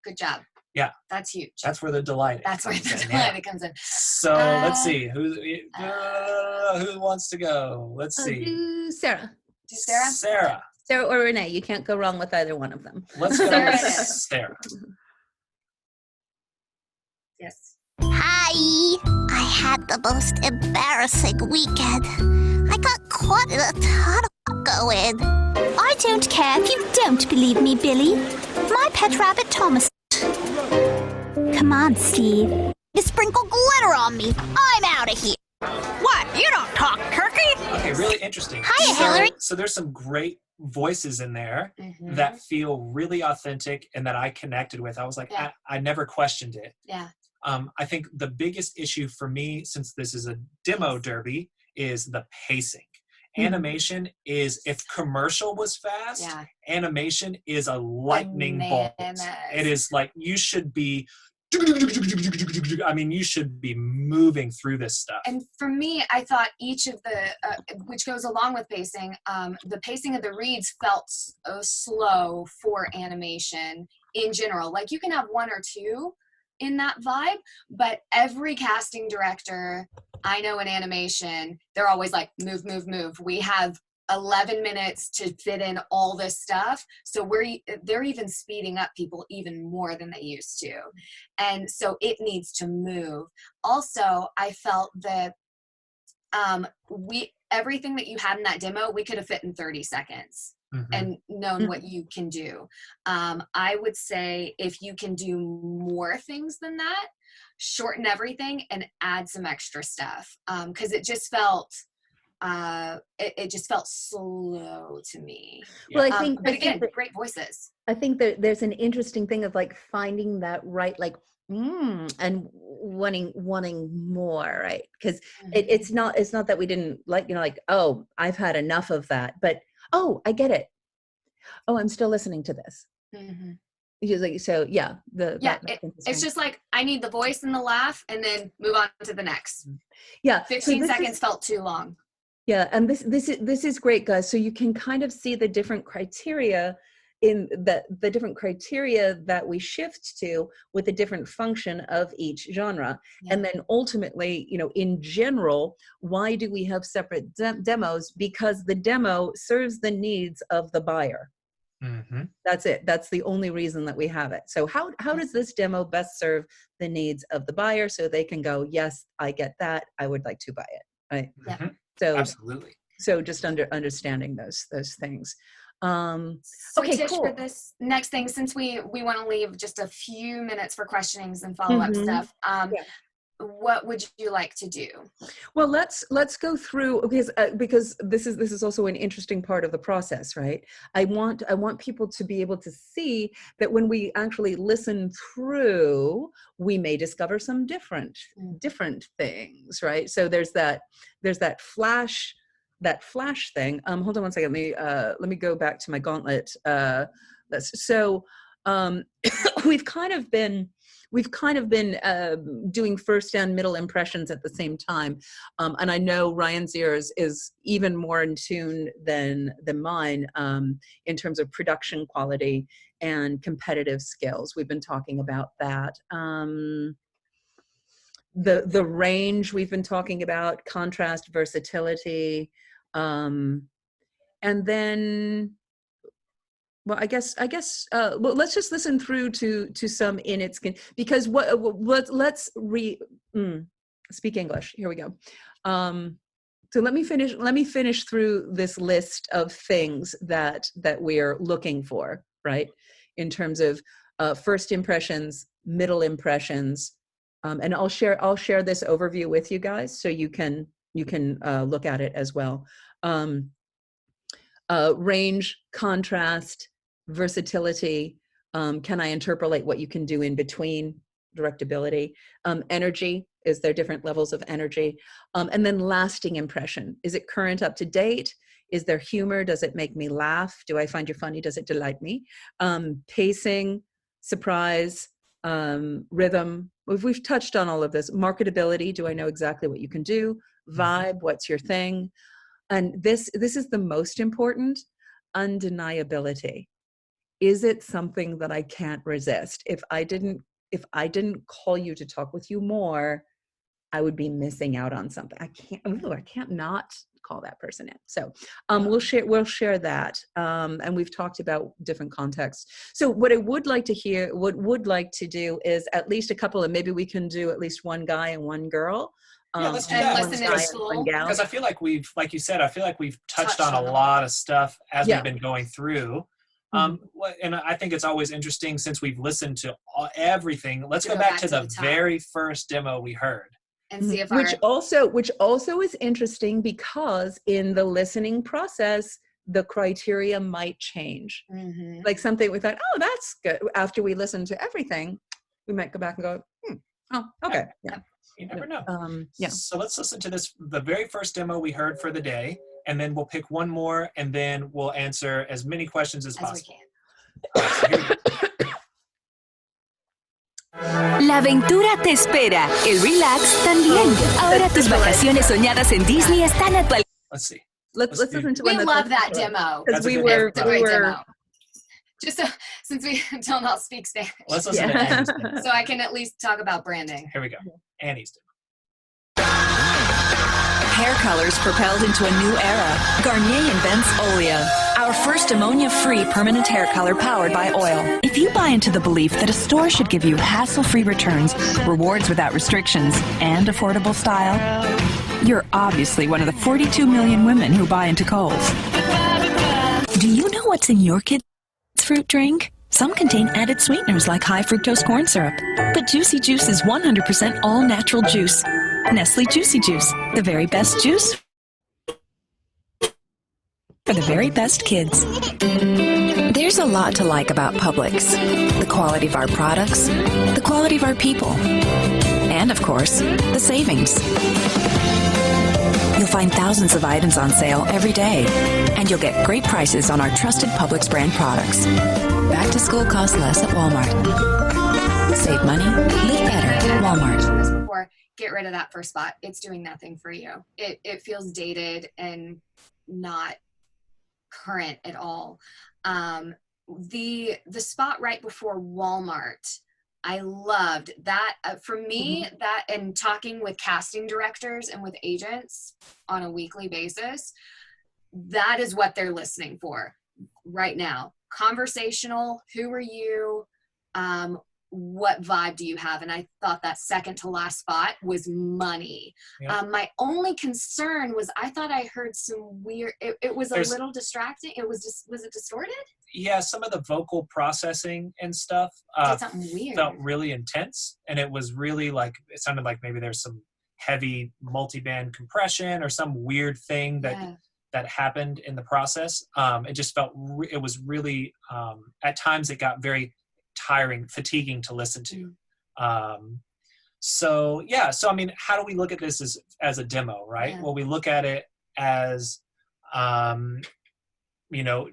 good job. Yeah. That's huge. That's where the delight That's where the delight comes in. So let's see. Who wants to go? Let's see. Sarah. Sarah or Renee. You can't go wrong with either one of them. Let's go with Sarah. Yes. Hi. I had the most embarrassing weekend. I got caught in a ton of going. I don't care if you don't believe me, Billy. My pet rabbit Thomas. Come on, Steve. You sprinkle glitter on me. I'm out of here. What? You don't talk turkey? Okay, really interesting. Hiya, Hillary. So there's some great voices in there that feel really authentic and that I connected with. I was like, I never questioned it. Yeah. I think the biggest issue for me, since this is a demo derby, is the pacing. Animation is, if commercial was fast, animation is a lightning bolt. It is like, you should be, you should be moving through this stuff. And for me, I thought each of the, which goes along with pacing, the pacing of the reads felt slow for animation in general. Like, you can have 1 or 2 in that vibe, but every casting director I know in animation, they're always like, move. We have 11 minutes to fit in all this stuff. So they're even speeding up people even more than they used to. And so it needs to move. Also, I felt that everything that you had in that demo, we could have fit in 30 seconds. And known what you can do. I would say if you can do more things than that, shorten everything and add some extra stuff. Because it just felt it just felt slow to me. Well, I think, but again, great voices. I think that there's an interesting thing of like finding that right, like and wanting more, right? Because it's not that we didn't like, oh, I've had enough of that, but oh, I get it. Oh, I'm still listening to this. Mm-hmm. So yeah, it's just like, I need the voice and the laugh, and then move on to the next. Yeah, 15 seconds felt too long. Yeah, and this is great, guys. So you can kind of see the different criteria in the different criteria that we shift to with the different function of each genre. And then ultimately, in general, why do we have separate demos? Because the demo serves the needs of the buyer. Mm-hmm. That's it. That's the only reason that we have it. So how does this demo best serve the needs of the buyer so they can go, yes, I get that, I would like to buy it, right? Mm-hmm. So absolutely. So just understanding those things. So okay, Tish, cool. for this next thing, since we want to leave just a few minutes for questionings and follow-up stuff, what would you like to do? Well, let's go through, because this is also an interesting part of the process, right? I want people to be able to see that when we actually listen through, we may discover some different things, right? So there's that flash thing. Hold on one second. Let me go back to my gauntlet. We've kind of been doing first and middle impressions at the same time, and I know Ryan's ears is even more in tune than mine in terms of production quality and competitive skills. We've been talking about that. The range we've been talking about, contrast, versatility, and then. Well, I guess. Well, let's just listen through to some in its skin, because let's speak English. Here we go. So let me finish through this list of things that we're looking for, right? In terms of first impressions, middle impressions, and I'll share this overview with you guys so you can look at it as well. Range, contrast, versatility, can I interpolate what you can do in between, directability, energy, is there different levels of energy, and then lasting impression, is it current, up to date, is there humor, does it make me laugh, do I find you funny, does it delight me, pacing, surprise, rhythm, we've touched on all of this, marketability, do I know exactly what you can do, vibe, what's your thing, and this is the most important, undeniability. Is it something that I can't resist? If I didn't call you to talk with you more, I would be missing out on something. I can't not call that person in. So we'll share that. And we've talked about different contexts. So what I would like to do is at least a couple, and maybe we can do at least one guy and one girl. Yeah, let's do that. Because I feel like like you said, we've touched on a lot of stuff as we've been going through. And I think it's always interesting, since we've listened to everything, let's go back to the very first demo we heard. And see if which also is interesting, because in the listening process, the criteria might change. Mm-hmm. Like something we thought, oh, that's good. After we listen to everything, we might go back and go, oh, okay. Yeah. You never know. Yeah. So let's listen to the very first demo we heard for the day, and then we'll pick one more, and then we'll answer as many questions as possible. La aventura te espera, el relax también. Ahora tus vacaciones soñadas en Disney están a tu alcance. Let's see. Let's listen to one. We love that demo. Because we were demo. Just since we don't all speak Spanish. Let's listen to Annie's demo. So I can at least talk about branding. Here we go. Annie's demo. Hair colors propelled into a new era. Garnier invents Olia, our first ammonia-free permanent hair color powered by oil. If you buy into the belief that a store should give you hassle-free returns, rewards without restrictions, and affordable style, you're obviously one of the 42 million women who buy into Kohl's. Do you know what's in your kid's fruit drink? Some contain added sweeteners like high fructose corn syrup. But Juicy Juice is 100% all-natural juice. Nestle Juicy Juice, the very best juice for the very best kids. There's a lot to like about Publix. The quality of our products, the quality of our people, and of course, the savings. You'll find thousands of items on sale every day, and you'll get great prices on our trusted Publix brand products. Back to school costs less at Walmart. Save money, live better. Walmart. Before, get rid of that first spot. It's doing nothing for you. It feels dated and not current at all. The spot right before Walmart, I loved that. For me, that, and talking with casting directors and with agents on a weekly basis, that is what they're listening for right now. Conversational, who are you? What vibe do you have? And I thought that second to last spot was money. Yeah. My only concern was I thought I heard some weird, it was a little distracting. Was it distorted? Yeah, some of the vocal processing and stuff felt really intense. And it was really like, it sounded like maybe there's some heavy multiband compression or some weird thing that happened in the process. It just felt, it was really, at times it got very tiring, fatiguing to listen to. So I mean, how do we look at this as a demo, right? Yeah. Well, we look at it as, you know,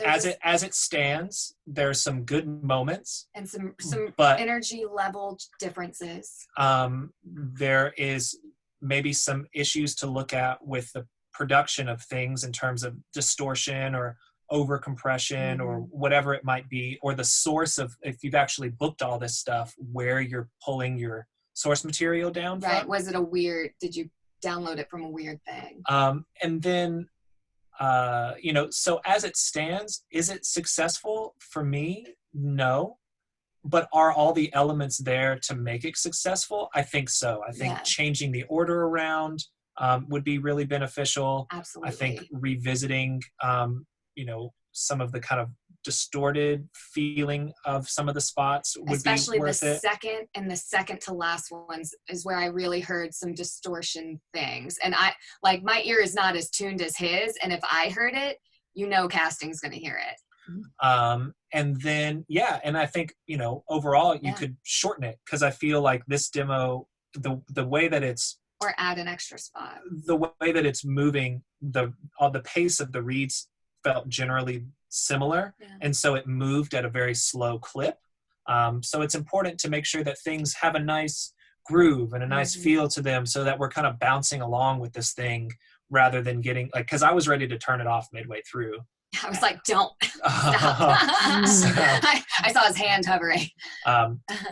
as it stands, there's some good moments and some energy level differences. There is maybe some issues to look at with the production of things in terms of distortion or over compression or whatever it might be, or the source of, if you've actually booked all this stuff, where you're pulling your source material down from. Right. Was it did you download it from a weird thing? And then, you know, so as it stands, is it successful? For me, no. But are all the elements there to make it successful? I think so. I think changing the order around would be really beneficial. Absolutely. I think revisiting, you know, some of the kind of distorted feeling of some of the spots would especially be worth it. Especially the second to last ones is where I really heard some distortion things. And my ear is not as tuned as his. And if I heard it, you know, casting's going to hear it. And then, and I think, you know, overall you could shorten it, because I feel like this demo, the way that it's, or add an extra spot, the way that it's moving, the pace of the reads felt generally similar. And so it moved at a very slow clip. So it's important to make sure that things have a nice groove and a nice feel to them, so that we're kind of bouncing along with this thing rather than getting like, because I was ready to turn it off midway through. I was like, don't stop. I saw his hand hovering.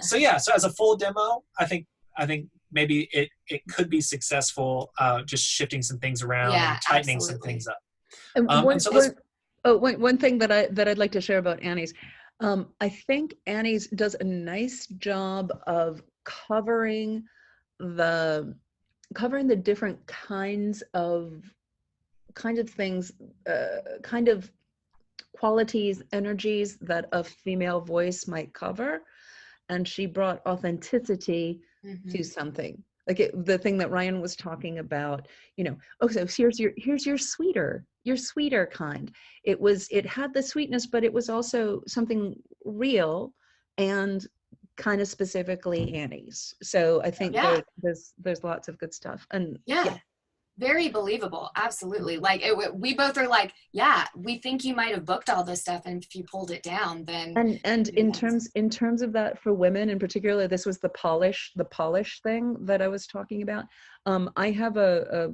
So as a full demo, I think maybe it could be successful, just shifting some things around and tightening some things up. One thing that I'd like to share about Annie's, I think Annie's does a nice job of covering the different kinds of things, kind of qualities, energies that a female voice might cover, and she brought authenticity to something. Like the thing that Ryan was talking about, you know, so here's your sweeter kind. It had the sweetness, but it was also something real and kind of specifically Annie's. So I think there's lots of good stuff. And very believable. Absolutely. Like we both are like, we think you might have booked all this stuff, and if you pulled it down, then. And in terms of that, for women in particular, this was the polish thing that I was talking about. I have a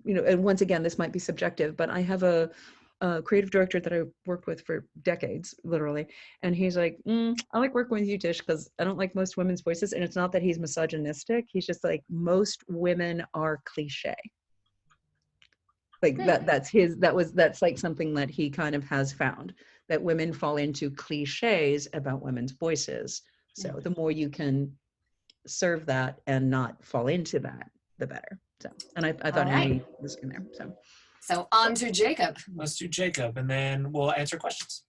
you know, and once again, this might be subjective, but I have a creative director that I worked with for decades, literally. And he's like, I like working with you, Tish, because I don't like most women's voices. And it's not that he's misogynistic. He's just like, most women are cliche. Like that's like something that he kind of has found, that women fall into cliches about women's voices. So the more you can serve that and not fall into that, the better. So, and I thought Annie was in there. So on to Jacob. Let's do Jacob, and then we'll answer questions.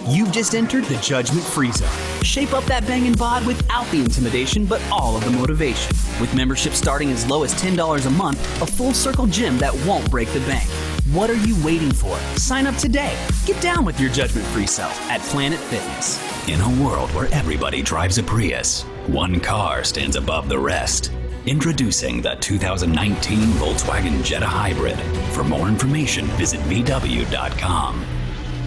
You've just entered the judgment-free zone. Shape up that banging bod without the intimidation, but all of the motivation. With membership starting as low as $10 a month, a full-circle gym that won't break the bank. What are you waiting for? Sign up today. Get down with your judgment-free self at Planet Fitness. In a world where everybody drives a Prius, one car stands above the rest. Introducing the 2019 Volkswagen Jetta Hybrid. For more information, visit VW.com.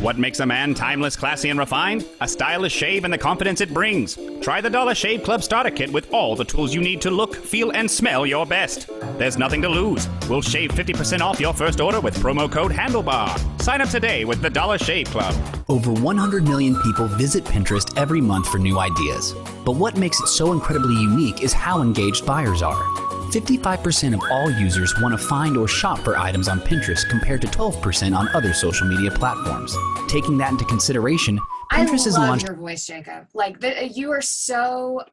What makes a man timeless, classy, and refined? A stylish shave and the confidence it brings. Try the Dollar Shave Club Starter Kit with all the tools you need to look, feel, and smell your best. There's nothing to lose. We'll shave 50% off your first order with promo code HANDLEBAR. Sign up today with the Dollar Shave Club. Over 100 million people visit Pinterest every month for new ideas. But what makes it so incredibly unique is how engaged buyers are. 55% of all users want to find or shop for items on Pinterest compared to 12% on other social media platforms. Taking that into consideration, Pinterest is launched. I love your voice, Jacob. Like, you are so,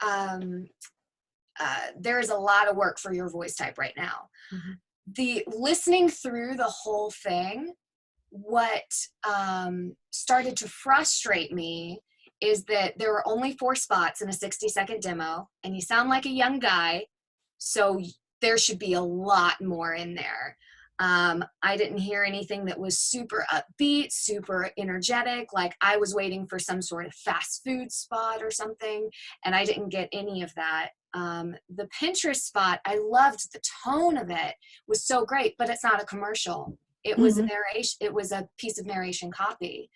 there is a lot of work for your voice type right now. Mm-hmm. The listening through the whole thing, what started to frustrate me is that there were only 4 spots in a 60-second demo, and you sound like a young guy. So there should be a lot more in there. I didn't hear anything that was super upbeat, super energetic. Like I was waiting for some sort of fast food spot or something, and I didn't get any of that. The Pinterest spot, I loved the tone of it, was so great, but it's not a commercial. It was a narration. It was a piece of narration copy.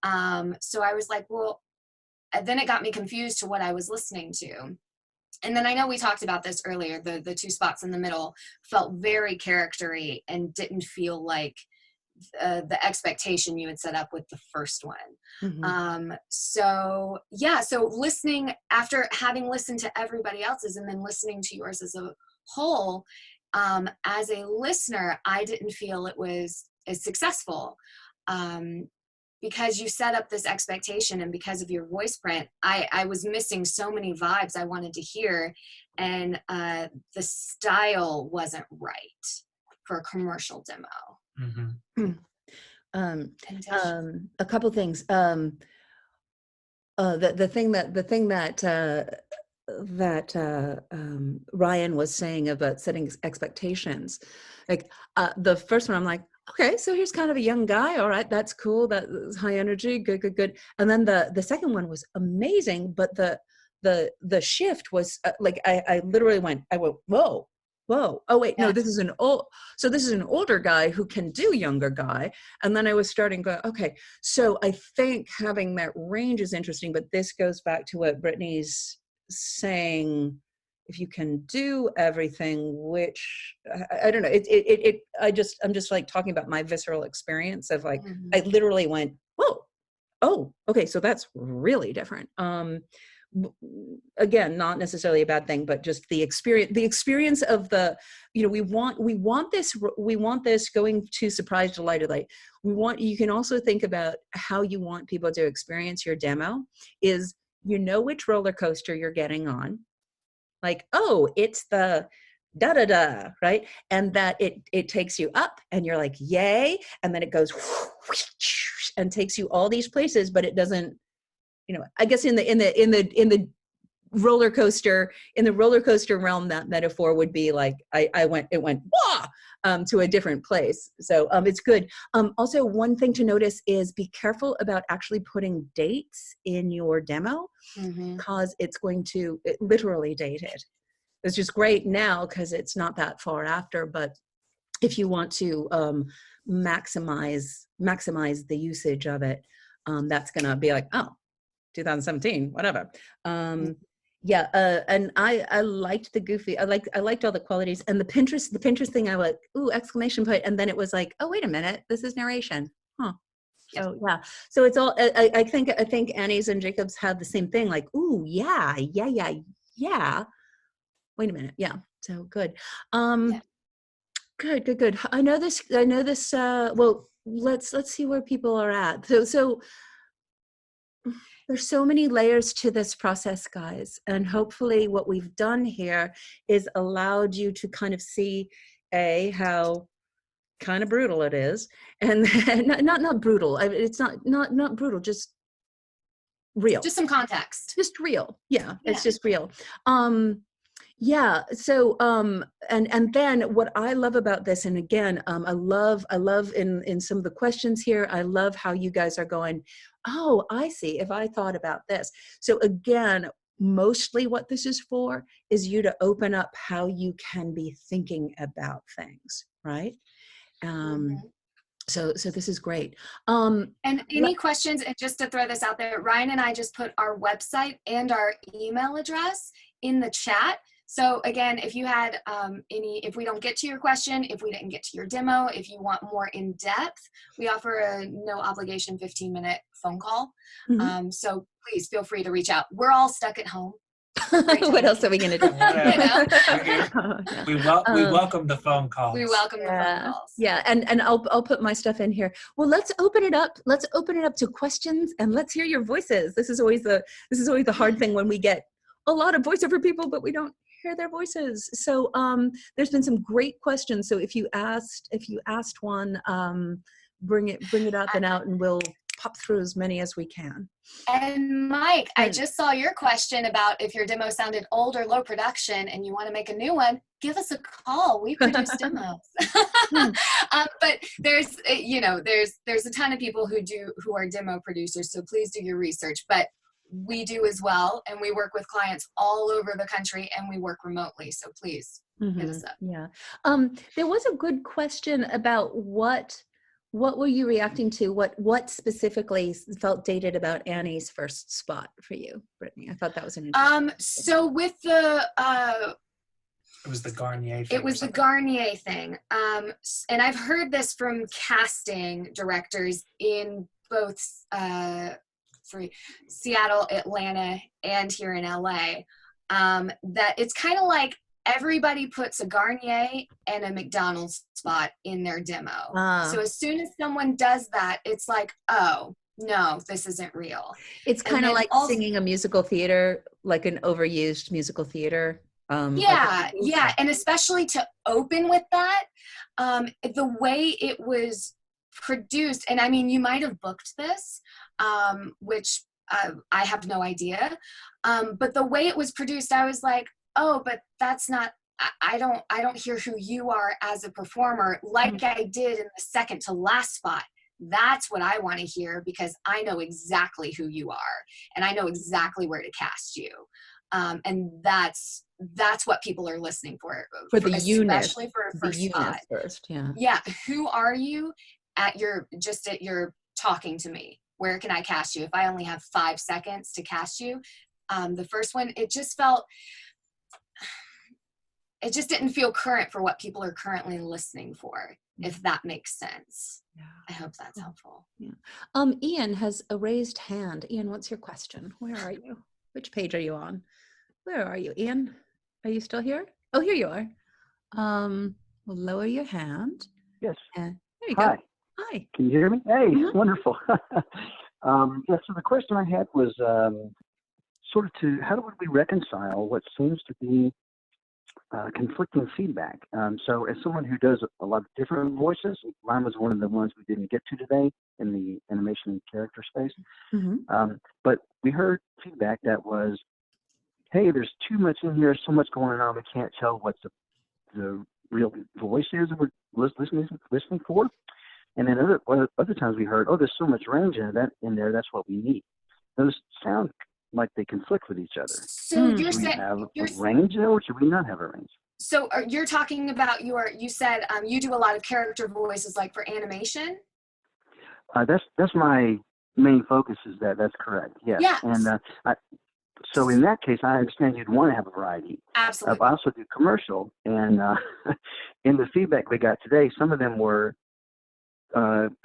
So I was like, well, then it got me confused to what I was listening to. And then I know we talked about this earlier, the 2 spots in the middle felt very character-y and didn't feel like the expectation you had set up with the first one. Mm-hmm. So listening, after having listened to everybody else's and then listening to yours as a whole, as a listener, I didn't feel it was as successful. Because you set up this expectation and because of your voice print, I was missing so many vibes I wanted to hear, and the style wasn't right for a commercial demo. Mm-hmm. A couple things. The thing that Ryan was saying about setting expectations, like the first one, I'm like, okay, so here's kind of a young guy. All right, that's cool. That's high energy. Good. And then the second one was amazing, but the shift was like I literally went, whoa. Oh wait, no, this is an older guy who can do younger guy. And then I was starting to go, okay, so I think having that range is interesting, but this goes back to what Brittany's saying. If you can do everything, which I don't know, I'm just like talking about my visceral experience of like, I literally went, whoa, oh, okay, so that's really different. Again, not necessarily a bad thing, but just the experience of the, we want this going to surprise, delight. You can also think about how you want people to experience your demo is, which roller coaster you're getting on. Like, oh, it's the da-da-da, right? And that it takes you up and you're like, yay. And then it goes and takes you all these places, but it doesn't, I guess in the roller coaster realm, that metaphor would be like, it went wah, to a different place. So it's good. Also, one thing to notice is be careful about actually putting dates in your demo, because it's going to literally date it. It's just great now because it's not that far after, but if you want to maximize the usage of it, that's going to be like, oh, 2017, whatever. And I liked the goofy. I liked all the qualities, and the Pinterest thing. I was ooh, exclamation point, and then it was like, oh, wait a minute, this is narration, huh? So yeah, so it's all. I think Annie's and Jacob's have the same thing. Like, ooh, yeah. Wait a minute, yeah. So good. Good. I know this. Well, let's see where people are at. So. There's so many layers to this process, guys. And hopefully what we've done here is allowed you to kind of see how kind of brutal it is. And not brutal. It's not brutal, just real. Just some context. Just real. Yeah. It's just real. Yeah. So, and then what I love about this, and again, I love in some of the questions here, I love how you guys are going, oh, I see, if I thought about this. So again, mostly what this is for is you to open up how you can be thinking about things, right? So this is great. And any questions, and just to throw this out there, Ryan and I just put our website and our email address in the chat. So again, if you had if we don't get to your question, if we didn't get to your demo, if you want more in depth, we offer a no obligation 15-minute phone call. So please feel free to reach out. We're all stuck at home. What else are we going to do? We welcome the phone calls. We welcome the phone calls. Yeah, and I'll put my stuff in here. Well, let's open it up. Let's open it up to questions, and let's hear your voices. This is always the hard thing when we get a lot of voiceover people, but we don't hear their voices. So there's been some great questions. So if you asked one, bring it up and out, and we'll pop through as many as we can. And Mike, I just saw your question about if your demo sounded old or low production and you want to make a new one, give us a call. We produce demos. But there's a ton of people who are demo producers. So please do your research. But we do as well. And we work with clients all over the country, and we work remotely. So please hit us up. Yeah. There was a good question about what were you reacting to? What specifically felt dated about Annie's first spot for you, Brittany? I thought that was an interesting so with the it was the Garnier thing. It was the Garnier thing. And I've heard this from casting directors in both Seattle, Atlanta, and here in LA, that it's kind of like everybody puts a Garnier and a McDonald's spot in their demo. So as soon as someone does that, it's like, oh, no, this isn't real. It's kind of like singing a musical theater, like an overused musical theater. Yeah. And especially to open with that, the way it was produced, and I mean, you might have booked this, which I have no idea. But the way it was produced, I was like, oh, but that's not, I don't hear who you are as a performer like I did in the second to last spot. That's what I want to hear, because I know exactly who you are and I know exactly where to cast you. And that's what people are listening for the unit, especially for a first spot. First, yeah. Yeah. Who are you at your talking to me? Where can I cast you? If I only have 5 seconds to cast you, the first one, it just didn't feel current for what people are currently listening for, if that makes sense. Yeah. I hope that's helpful. Yeah. Ian has a raised hand. Ian, what's your question? Where are you? Which page are you on? Where are you, Ian? Are you still here? Oh, here you are. We'll lower your hand. Yes. And there you Hi. go. Hi. Can you hear me? Hey, wonderful. So the question I had was sort of how do we reconcile what seems to be conflicting feedback? So as someone who does a lot of different voices, mine was one of the ones we didn't get to today in the animation and character space. But we heard feedback that was, hey, there's too much in here, so much going on, we can't tell what the real voice is that we're listening for. And then other times we heard, oh, there's so much range in there, that's what we need. Those sound like they conflict with each other. So you're saying, have a range there, or should we not have a range? So you're talking about you said you do a lot of character voices, like for animation? That's my main focus, is that's correct. Yes. Yeah. And so in that case, I understand you'd want to have a variety. Absolutely. I also do commercial, and in the feedback we got today, some of them were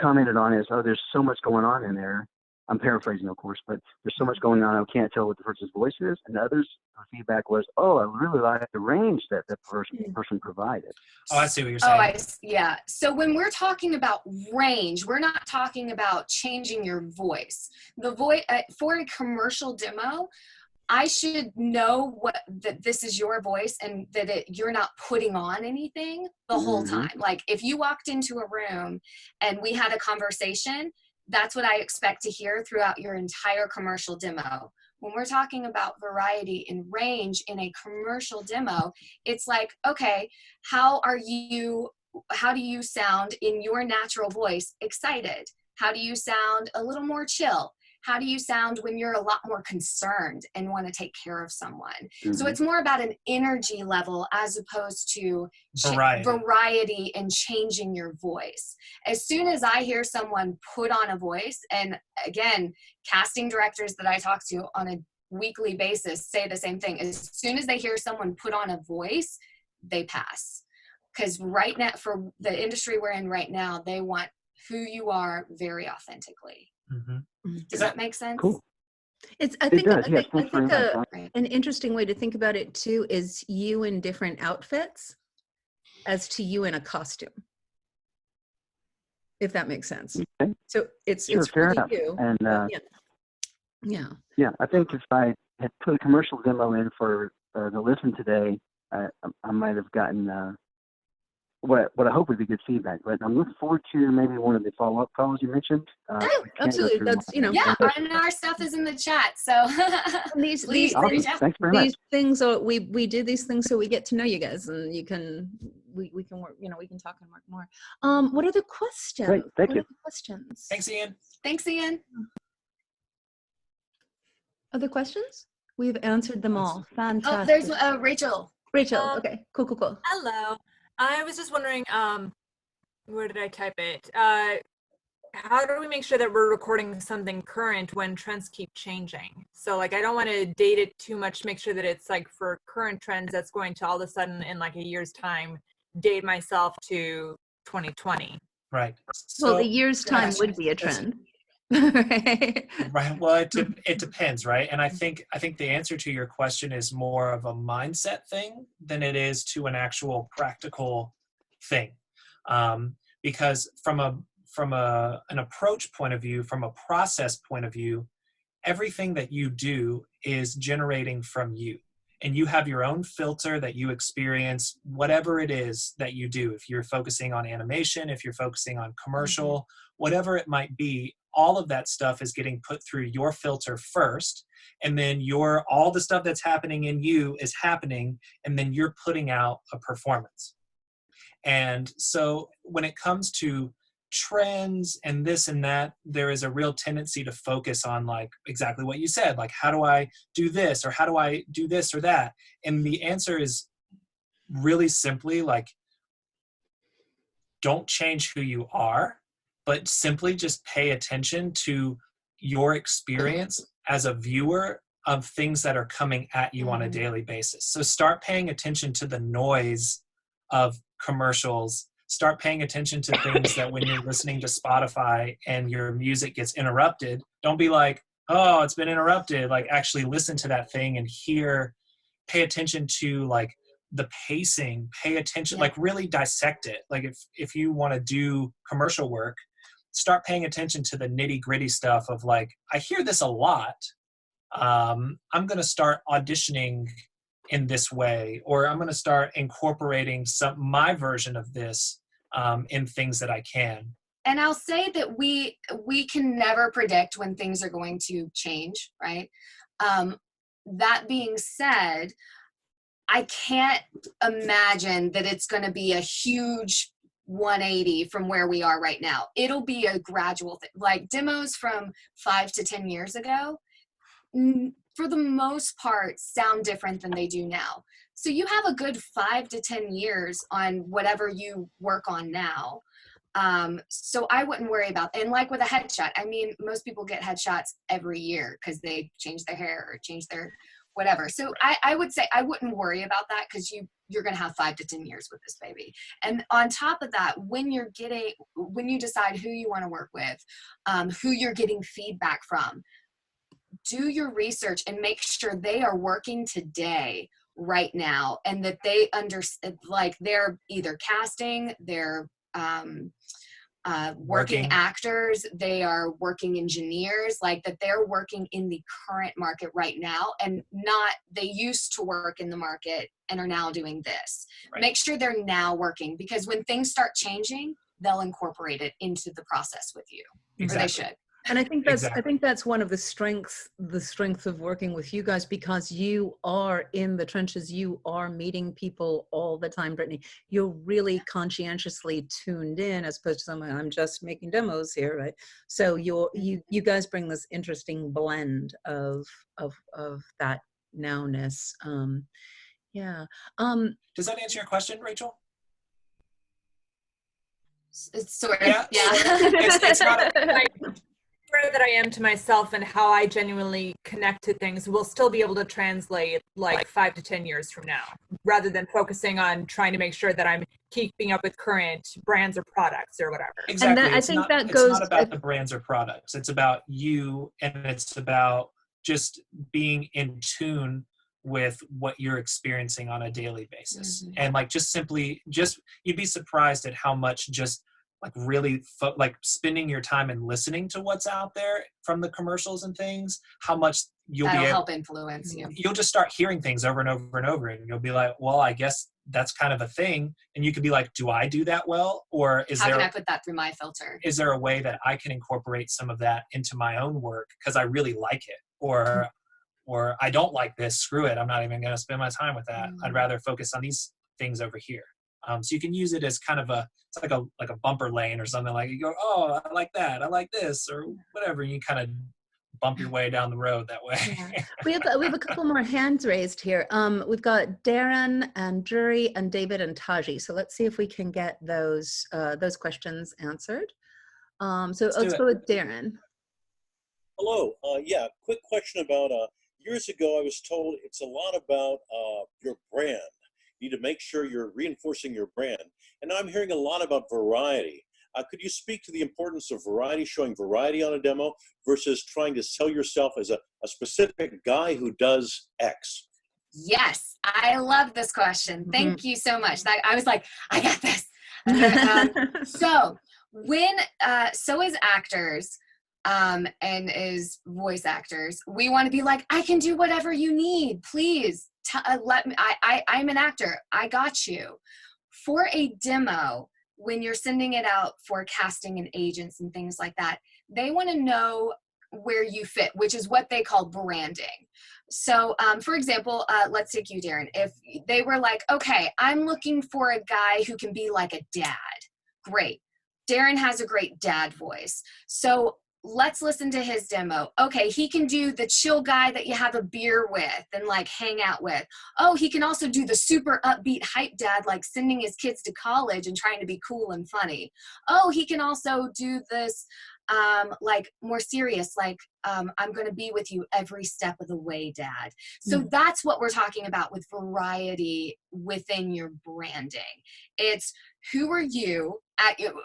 commented on as, oh, there's so much going on in there. I'm paraphrasing, of course, but there's so much going on, I can't tell what the person's voice is. And others, the feedback was, oh, I really like the range that the person provided. Oh, I see what you're saying. Yeah. So when we're talking about range, we're not talking about changing your voice. The voice for a commercial demo, I should know that this is your voice and that you're not putting on anything the whole time. Like if you walked into a room and we had a conversation, that's what I expect to hear throughout your entire commercial demo. When we're talking about variety and range in a commercial demo, it's like, okay, how do you sound in your natural voice excited? How do you sound a little more chill? How do you sound when you're a lot more concerned and want to take care of someone? So Mhm. it's more about an energy level as opposed to Variety. and changing your voice. As soon as I hear someone put on a voice, and again, casting directors that I talk to on a weekly basis say the same thing. As soon as they hear someone put on a voice, they pass. Because right now, for the industry we're in right now, they want who you are very authentically. Mm-hmm. Does that make sense? Cool. I think Right. an interesting way to think about it too is you in different outfits as to you in a costume, if that makes sense. Okay. So it's fair really enough. you. And yeah. I think if I had put a commercial demo in for the listen today, I might have gotten what I hope would be good feedback. But I'm looking forward to maybe one of the follow-up calls you mentioned. Absolutely. That's Yeah, and our stuff is in the chat. So these reach out. Thanks very these much. things are we do these things so we get to know you guys, and we can work, we can talk and work more. What are the questions? Great, thank you. What are the questions? Thanks, Ian. Thanks, Ian. Other questions? We've answered them all. Fantastic. Oh, there's Rachel. Rachel. Okay. Cool. Hello. I was just wondering, where did I type it? How do we make sure that we're recording something current when trends keep changing? So like, I don't want to date it too much, make sure that it's like for current trends that's going to all of a sudden in like a year's time, date myself to 2020. Right. Well, the year's time would be a trend. Right. Well, it depends, right? And I think the answer to your question is more of a mindset thing than it is to an actual practical thing, because from an approach point of view, from a process point of view, everything that you do is generating from you, and you have your own filter that you experience, whatever it is that you do. If you're focusing on animation, if you're focusing on commercial, whatever it might be, all of that stuff is getting put through your filter first, and then all the stuff that's happening in you is happening, and then you're putting out a performance. And so when it comes to trends and this and that, there is a real tendency to focus on like exactly what you said, like how do I do this, or how do I do this or that? And the answer is really simply like, don't change who you are, but simply just pay attention to your experience as a viewer of things that are coming at you on a daily basis. So start paying attention to the noise of commercials. Start paying attention to things that when you're listening to Spotify and your music gets interrupted, don't be like, oh, it's been interrupted. Like actually listen to that thing and pay attention to like the pacing, pay attention, like really dissect it. Like if you want to do commercial work, start paying attention to the nitty gritty stuff of like, I hear this a lot. I'm going to start auditioning in this way, or I'm going to start incorporating my version of this in things that I can. And I'll say that we can never predict when things are going to change, right? That being said, I can't imagine that it's going to be a huge 180 from where we are right now. It'll be a gradual thing. Like demos from 5 to 10 years ago, for the most part, sound different than they do now. So you have a good 5 to 10 years on whatever you work on now. So I wouldn't worry about, and like with a headshot, I mean, most people get headshots every year because they change their hair or change their whatever. So I would say I wouldn't worry about that because you're going to have 5 to 10 years with this baby. And on top of that, when you decide who you want to work with, who you're getting feedback from, do your research and make sure they are working today, right now, and that they understand, like they're either casting, they're working actors, they are working engineers, like that they're working in the current market right now, and not they used to work in the market and are now doing this. Right. Make sure they're now working, because when things start changing, they'll incorporate it into the process with you. Exactly. Or they should. And I think that's Exactly. I think that's one of the strengths of working with you guys, because you are in the trenches. You are meeting people all the time, Brittany. You're really conscientiously tuned in, as opposed to someone, I'm just making demos here, right? So you guys bring this interesting blend of that nowness. Yeah. Does that answer your question, Rachel? It's sort of, Yeah. yeah. It's not that I am to myself and how I genuinely connect to things will still be able to translate like 5 to 10 years from now, rather than focusing on trying to make sure that I'm keeping up with current brands or products or whatever. Exactly. And It's not about the brands or products. It's about you, and it's about just being in tune with what you're experiencing on a daily basis. Mm-hmm. And like you'd be surprised at how much just like really like spending your time and listening to what's out there from the commercials and things, how much That'll help influence you. You'll just start hearing things over and over and over, and you'll be like, well, I guess that's kind of a thing. And you could be like, do I do that well? Or How can I put that through my filter? Is there a way that I can incorporate some of that into my own work because I really like it? Or I don't like this, screw it, I'm not even going to spend my time with that. I'd rather focus on these things over here. So you can use it as kind of it's like a bumper lane or something. Like you go, oh, I like that, I like this, or whatever. You kind of bump your way down the road that way. Yeah. We have a couple more hands raised here. We've got Darren and Jury and David and Taji. So let's see if we can get those questions answered. So let's go with Darren. Hello. Yeah, quick question about years ago I was told it's a lot about your brand. You need to make sure you're reinforcing your brand. And now I'm hearing a lot about variety. Could you speak to the importance of variety, showing variety on a demo versus trying to sell yourself as a specific guy who does X? Yes, I love this question. Thank you so much. I was like, I got this. So as actors, and as voice actors, we want to be like, I can do whatever you need. Please let me. I'm an actor. I got you. For a demo, when you're sending it out for casting and agents and things like that, they want to know where you fit, which is what they call branding. So, for example, let's take you, Darren. If they were like, okay, I'm looking for a guy who can be like a dad. Great. Darren has a great dad voice. So let's listen to his demo. Okay, he can do the chill guy that you have a beer with and like hang out with. Oh, he can also do the super upbeat hype dad, like sending his kids to college and trying to be cool and funny. Oh, he can also do this like more serious, like I'm going to be with you every step of the way, dad. So that's what we're talking about with variety within your branding. It's who are you,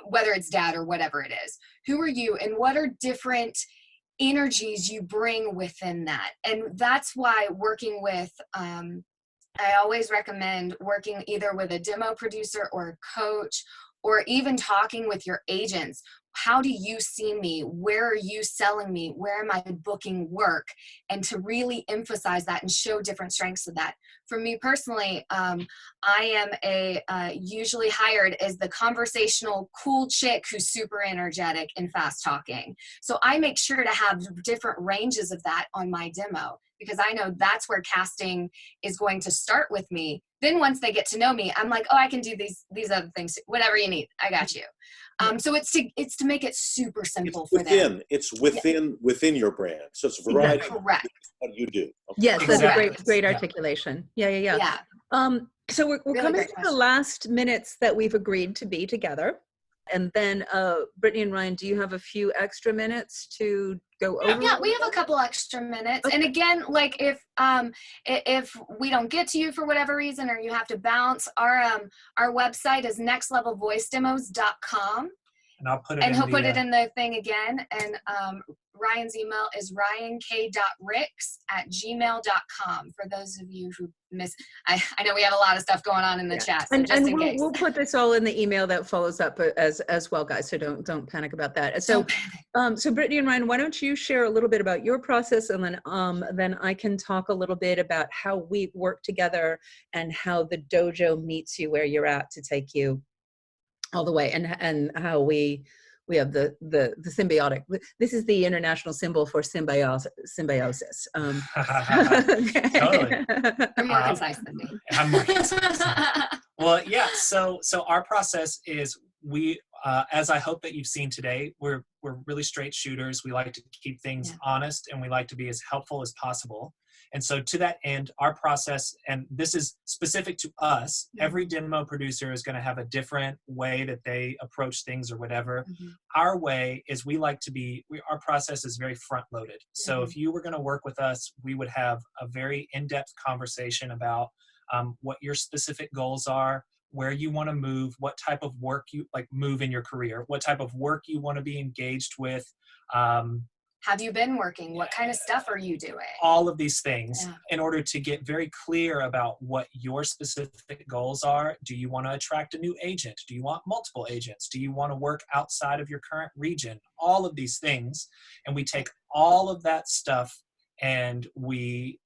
whether it's dad or whatever it is, who are you and what are different energies you bring within that. And that's why working with, I always recommend working either with a demo producer or a coach, or even talking with your agents. How do you see me? Where are you selling me? Where am I booking work? And to really emphasize that and show different strengths of that. For me personally, I am usually hired as the conversational cool chick who's super energetic and fast talking. So I make sure to have different ranges of that on my demo, because I know that's where casting is going to start with me. Then once they get to know me, I'm like, oh, I can do these other things, whatever you need, I got you. So it's to make it super simple for them. It's within your brand. So it's variety. Exactly. Correct. What you do. Okay. Yes, that's a great articulation. Yeah. So we're really coming to the last minutes that we've agreed to be together. And then Brittany and Ryan, do you have a few extra minutes to go over? Yeah, we have a couple extra minutes. Okay. And again, like if we don't get to you for whatever reason, or you have to bounce, our website is nextlevelvoicedemos.com. And I'll put it and he'll put it in the thing again. And Ryan's email is ryank.ricks@gmail.com for those of you who miss. I know we have a lot of stuff going on in the chat, so just in case. We'll put this all in the email that follows up as well, guys. So don't panic about that. So so Brittany and Ryan, why don't you share a little bit about your process, and then I can talk a little bit about how we work together and how the dojo meets you where you're at to take you all the way, and how we we have the symbiotic. This is the international symbol for symbiosis. Totally. You're more concise than me. I'm more concise. Well, yeah. So our process is we, as I hope that you've seen today, we're really straight shooters. We like to keep things honest, and we like to be as helpful as possible. And so to that end, our process, and this is specific to us, every demo producer is going to have a different way that they approach things or whatever. Our way is our process is very front loaded. So if you were going to work with us, we would have a very in-depth conversation about what your specific goals are, where you want to move, what type of work you move in your career, what type of work you want to be engaged with. Have you been working? What kind of stuff are you doing? All of these things in order to get very clear about what your specific goals are. Do you want to attract a new agent? Do you want multiple agents? Do you want to work outside of your current region? All of these things. And we take all of that stuff and we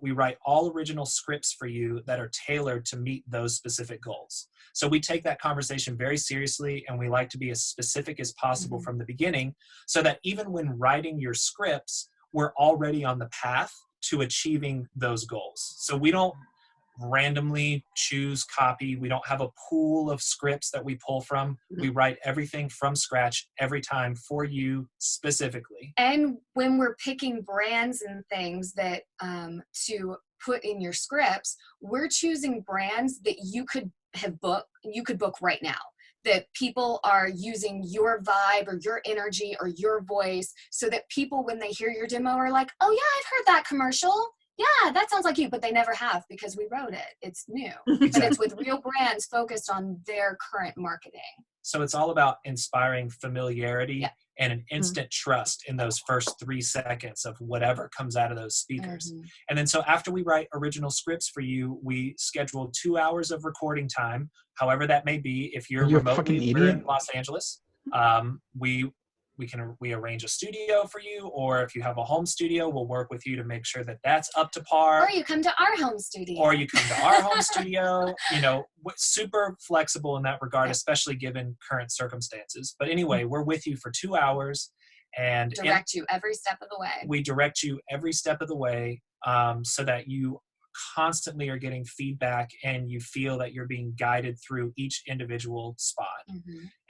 write all original scripts for you that are tailored to meet those specific goals. So we take that conversation very seriously, and we like to be as specific as possible from the beginning, so that even when writing your scripts, we're already on the path to achieving those goals. So we don't randomly choose copy. We don't have a pool of scripts that we pull from. We write everything from scratch every time for you specifically. And when we're picking brands and things that to put in your scripts, we're choosing brands that you could book right now, that people are using your vibe or your energy or your voice, so that people, when they hear your demo, are like, oh yeah, I've heard that commercial. Yeah, that sounds like you, but they never have because we wrote it. It's new. And it's with real brands focused on their current marketing. So it's all about inspiring familiarity and an instant trust in those first 3 seconds of whatever comes out of those speakers. And then so after we write original scripts for you, we schedule 2 hours of recording time, however that may be. If you're remotely in Los Angeles, we arrange a studio for you, or if you have a home studio, we'll work with you to make sure that that's up to par. Or you come to our home studio. You know, super flexible in that regard, especially given current circumstances. But anyway, we're with you for 2 hours and direct you every step of the way. We direct you every step of the way, so that you constantly are getting feedback and you feel that you're being guided through each individual spot.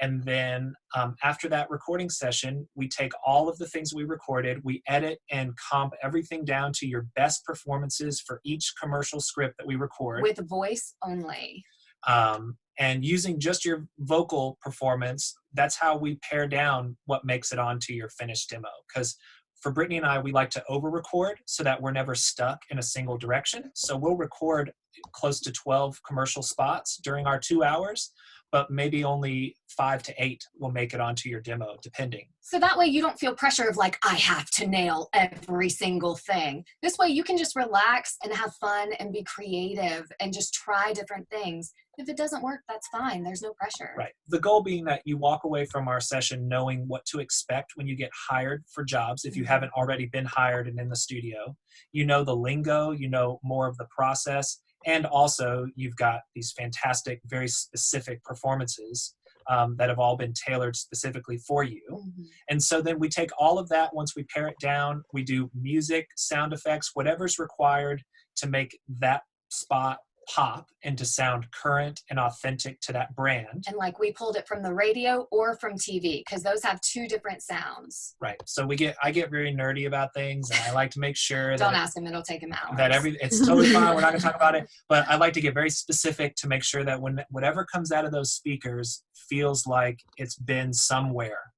And then after that recording session, we take all of the things we recorded, we edit and comp everything down to your best performances for each commercial script that we record. With voice only. And using just your vocal performance, that's how we pare down what makes it onto your finished demo. Because for Brittany and I, we like to over-record so that we're never stuck in a single direction. So we'll record close to 12 commercial spots during our 2 hours, but maybe only 5 to 8 will make it onto your demo, depending. So that way you don't feel pressure of like, I have to nail every single thing. This way you can just relax and have fun and be creative and just try different things. If it doesn't work, that's fine. There's no pressure. Right. The goal being that you walk away from our session knowing what to expect when you get hired for jobs. If you haven't already been hired and in the studio, you know the lingo, you know more of the process. And also you've got these fantastic, very specific performances that have all been tailored specifically for you. And so then we take all of that, once we pare it down, we do music, sound effects, whatever's required to make that spot pop and to sound current and authentic to that brand. And like we pulled it from the radio or from TV, because those have 2 different sounds. Right. So I get very nerdy about things, and I like to make sure Don't ask him, it'll take him hours. It's totally fine. We're not going to talk about it, but I like to get very specific to make sure that whatever comes out of those speakers feels like it's been somewhere,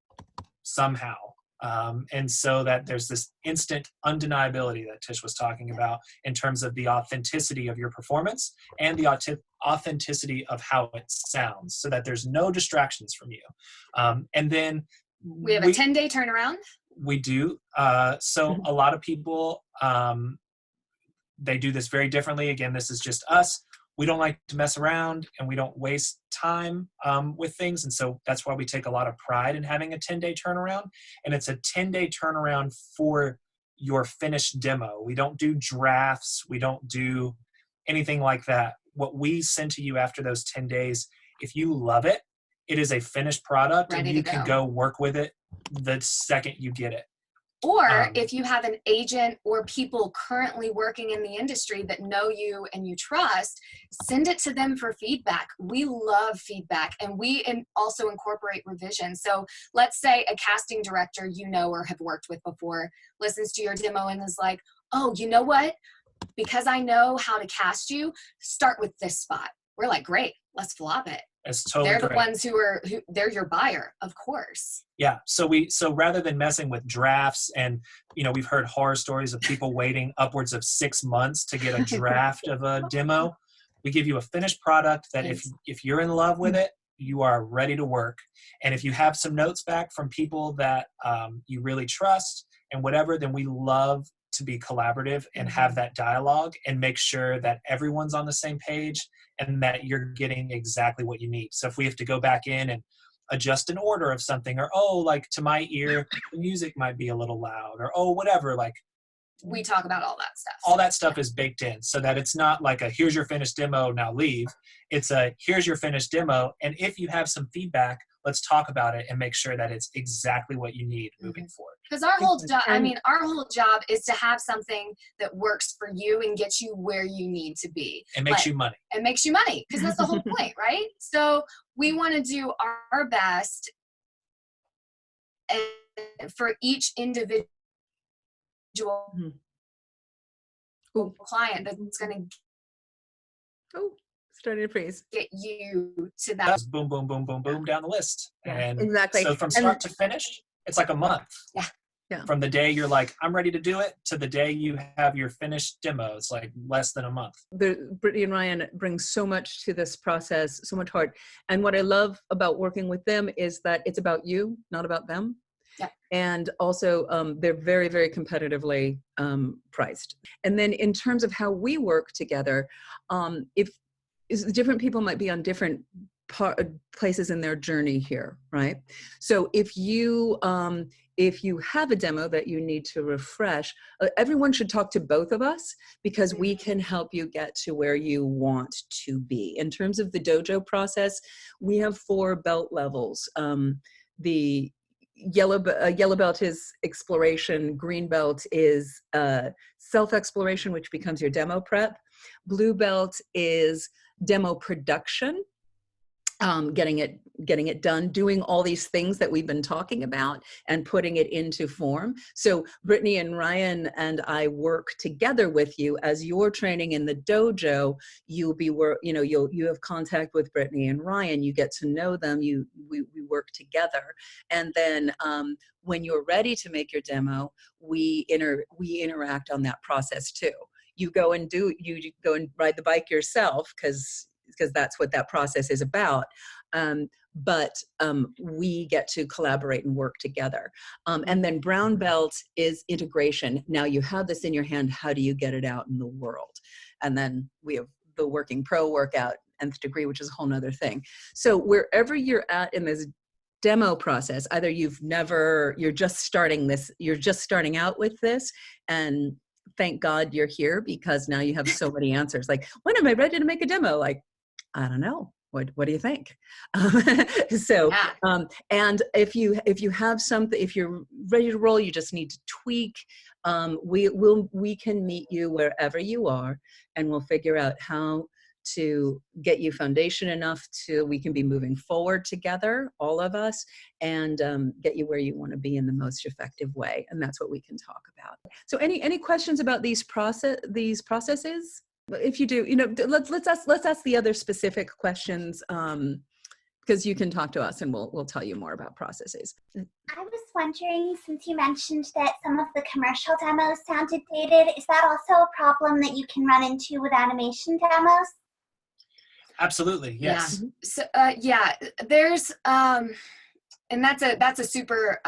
somehow. And so that there's this instant undeniability that Tish was talking about in terms of the authenticity of your performance and the authenticity of how it sounds, so that there's no distractions from you. And then we have a 10-day turnaround. We do. So a lot of people, they do this very differently. Again, this is just us. We don't like to mess around, and we don't waste time with things. And so that's why we take a lot of pride in having a 10-day turnaround. And it's a 10-day turnaround for your finished demo. We don't do drafts. We don't do anything like that. What we send to you after those 10 days, if you love it it is a finished product Ready and you to can go work with it the second you get it. Or if you have an agent or people currently working in the industry that know you and you trust, send it to them for feedback. We love feedback, and we also incorporate revisions. So let's say a casting director you know or have worked with before listens to your demo and is like, oh, you know what? Because I know how to cast you, start with this spot. We're like, great, let's flop it. It's totally They're the great. ones who they're your buyer, of course. Yeah. So rather than messing with drafts and, we've heard horror stories of people waiting upwards of 6 months to get a draft of a demo. We give you a finished product that if you're in love with it, you are ready to work. And if you have some notes back from people that you really trust and whatever, then we love to be collaborative and have that dialogue and make sure that everyone's on the same page and that you're getting exactly what you need. So if we have to go back in and adjust an order of something, or, like to my ear, the music might be a little loud, or, whatever, like we talk about all that stuff. All that stuff is baked in so that it's not like a, here's your finished demo, now leave. It's a, here's your finished demo. And if you have some feedback, let's talk about it and make sure that it's exactly what you need moving forward. Because our whole job is to have something that works for you and gets you where you need to be. And makes you money. And makes you money, because that's the whole point, right? So we want to do our best for each individual client that's going to starting to freeze. Get you to that. Boom, boom, boom, boom, boom down the list. Yeah, and exactly. So from start to finish, it's like a month. Yeah. Yeah. From the day you're like, I'm ready to do it, to the day you have your finished demo, it's like less than a month. Brittany and Ryan bring so much to this process, so much heart. And what I love about working with them is that it's about you, not about them. Yeah. And also they're very, very competitively priced. And then in terms of how we work together, different people might be on different places in their journey here, right? So if you have a demo that you need to refresh, everyone should talk to both of us, because we can help you get to where you want to be. In terms of the dojo process, we have 4 belt levels. The yellow belt is exploration, green belt is self-exploration, which becomes your demo prep. Blue belt is demo production, getting it done, doing all these things that we've been talking about and putting it into form. So Brittany and Ryan and I work together with you as you're training in the dojo. You have contact with Brittany and Ryan. You get to know them. We work together, and then when you're ready to make your demo, we interact on that process too. You go and ride the bike yourself, because that's what that process is about. But we get to collaborate and work together. And then brown belt is integration. Now you have this in your hand, how do you get it out in the world? And then we have the working pro workout, nth degree, which is a whole nother thing. So wherever you're at in this demo process, either you're just starting out with this, and thank God you're here, because now you have so many answers. Like, when am I ready to make a demo? Like, I don't know. What do you think? And if you have something, if you're ready to roll, you just need to tweak. We can meet you wherever you are, and we'll figure out how to get you foundation enough to we can be moving forward together, all of us, and get you where you want to be in the most effective way. And that's what we can talk about. So any questions about these processes? If you do, let's ask the other specific questions, because you can talk to us and we'll tell you more about processes. I was wondering, since you mentioned that some of the commercial demos sounded dated, is that also a problem that you can run into with animation demos? Absolutely, yes. Yeah. So there's and that's a super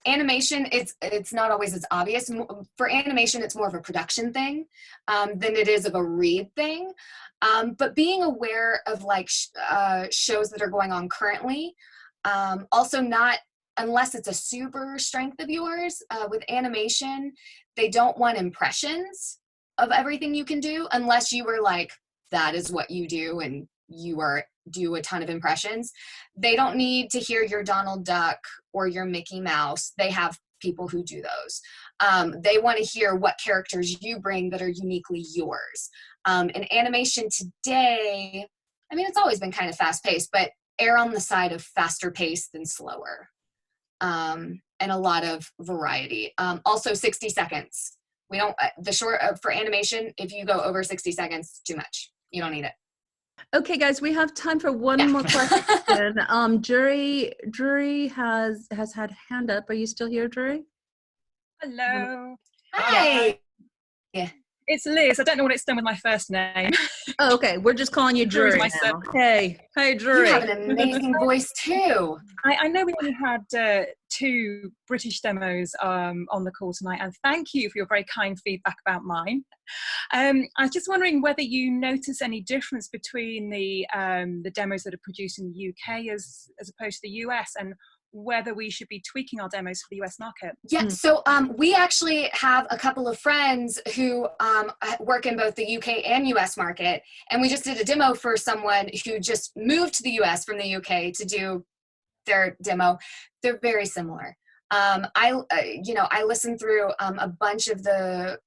animation. It's not always as obvious. For animation, it's more of a production thing than it is of a read thing. But being aware of shows that are going on currently, also not unless it's a super strength of yours. With animation, they don't want impressions of everything you can do unless you were like, that is what you do and you do a ton of impressions. They don't need to hear your Donald Duck or your Mickey Mouse. They have people who do those. They want to hear what characters you bring that are uniquely yours. And animation today, I mean, it's always been kind of fast paced, but err on the side of faster paced than slower. And a lot of variety. Also 60 seconds. We don't, the short for animation, if you go over 60 seconds, too much. You don't need it. Okay, guys, we have time for one more question. Drury has had hand up. Are you still here, Drury? Hello. Hi. Yeah. It's Liz. I don't know what it's done with my first name. Oh, okay. We're just calling you Drury now. Hey, Drury. You have an amazing voice too. I know we only had 2 British demos on the call tonight, and thank you for your very kind feedback about mine. I was just wondering whether you notice any difference between the demos that are produced in the UK as opposed to the US, and whether we should be tweaking our demos for the US market. Yeah, so we actually have a couple of friends who work in both the UK and US market, and we just did a demo for someone who just moved to the US from the UK to do their demo. They're very similar. I listened through a bunch of the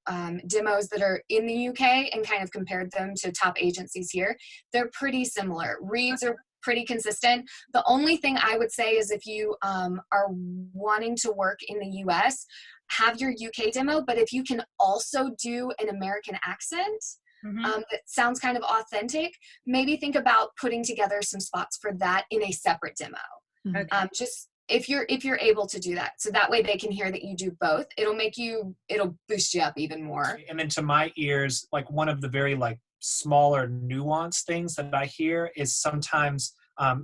demos that are in the UK and kind of compared them to top agencies here. They're pretty similar. Reads are pretty consistent. The only thing I would say is if you are wanting to work in the US, have your UK demo, but if you can also do an American accent that sounds kind of authentic, maybe think about putting together some spots for that in a separate demo. Okay. Just if you're able to do that, so that way they can hear that you do both. It'll boost you up even more. And then to my ears, like one of the very like smaller nuanced things that I hear is sometimes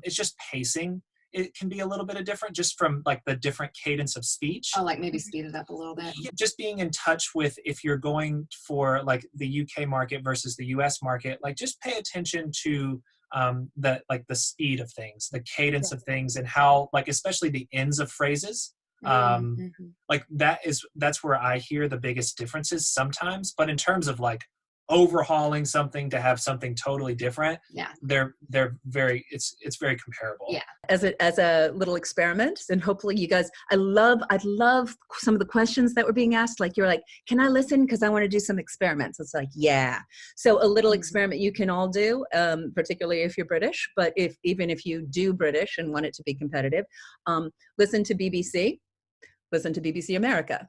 it's just pacing. It can be a little bit of different just from like the different cadence of speech. Oh, like maybe speed it up a little bit. Just being in touch with if you're going for like the UK market versus the US market, like just pay attention to the speed of things, the cadence of things, and how like especially the ends of phrases. Like that's where I hear the biggest differences sometimes. But in terms of like overhauling something to have something totally different, they're very it's very comparable. As a little experiment, and hopefully you guys, I love some of the questions that were being asked. Like you're like, can I listen because I want to do some experiments? It's like, yeah. So a little experiment you can all do, particularly if you're British, but even if you do British and want it to be competitive, listen to BBC. Listen to BBC America.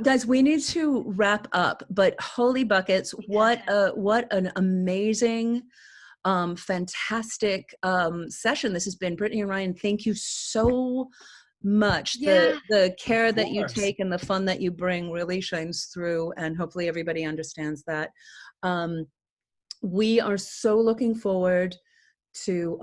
Guys, we need to wrap up, but holy buckets, what an amazing, fantastic session this has been. Brittany and Ryan, thank you so much. The care that you take and the fun that you bring really shines through, and hopefully everybody understands that. We are so looking forward to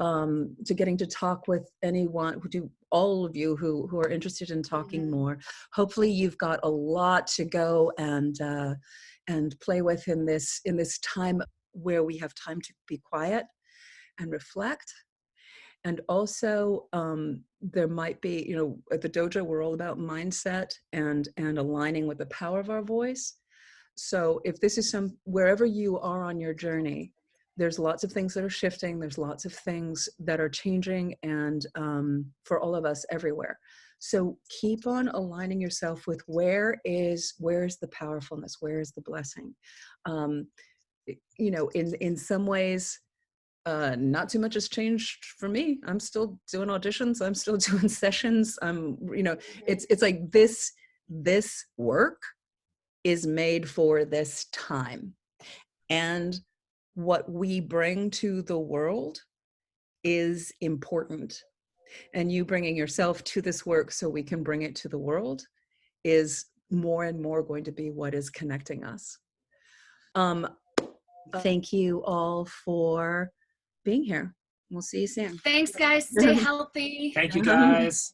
getting to talk with anyone, to all of you who are interested in talking more. Hopefully you've got a lot to go and play with in this time where we have time to be quiet and reflect. And also there might be, at the Dojo, we're all about mindset and aligning with the power of our voice. So if this is wherever you are on your journey, there's lots of things that are shifting. There's lots of things that are changing, and for all of us everywhere. So keep on aligning yourself with where is the powerfulness, where is the blessing. In some ways, not too much has changed for me. I'm still doing auditions. I'm still doing sessions. It's like this work is made for this time, and what we bring to the world is important. And you bringing yourself to this work so we can bring it to the world is more and more going to be what is connecting us. Thank you all for being here. We'll see you soon. Thanks, guys. Stay healthy. Thank you, guys.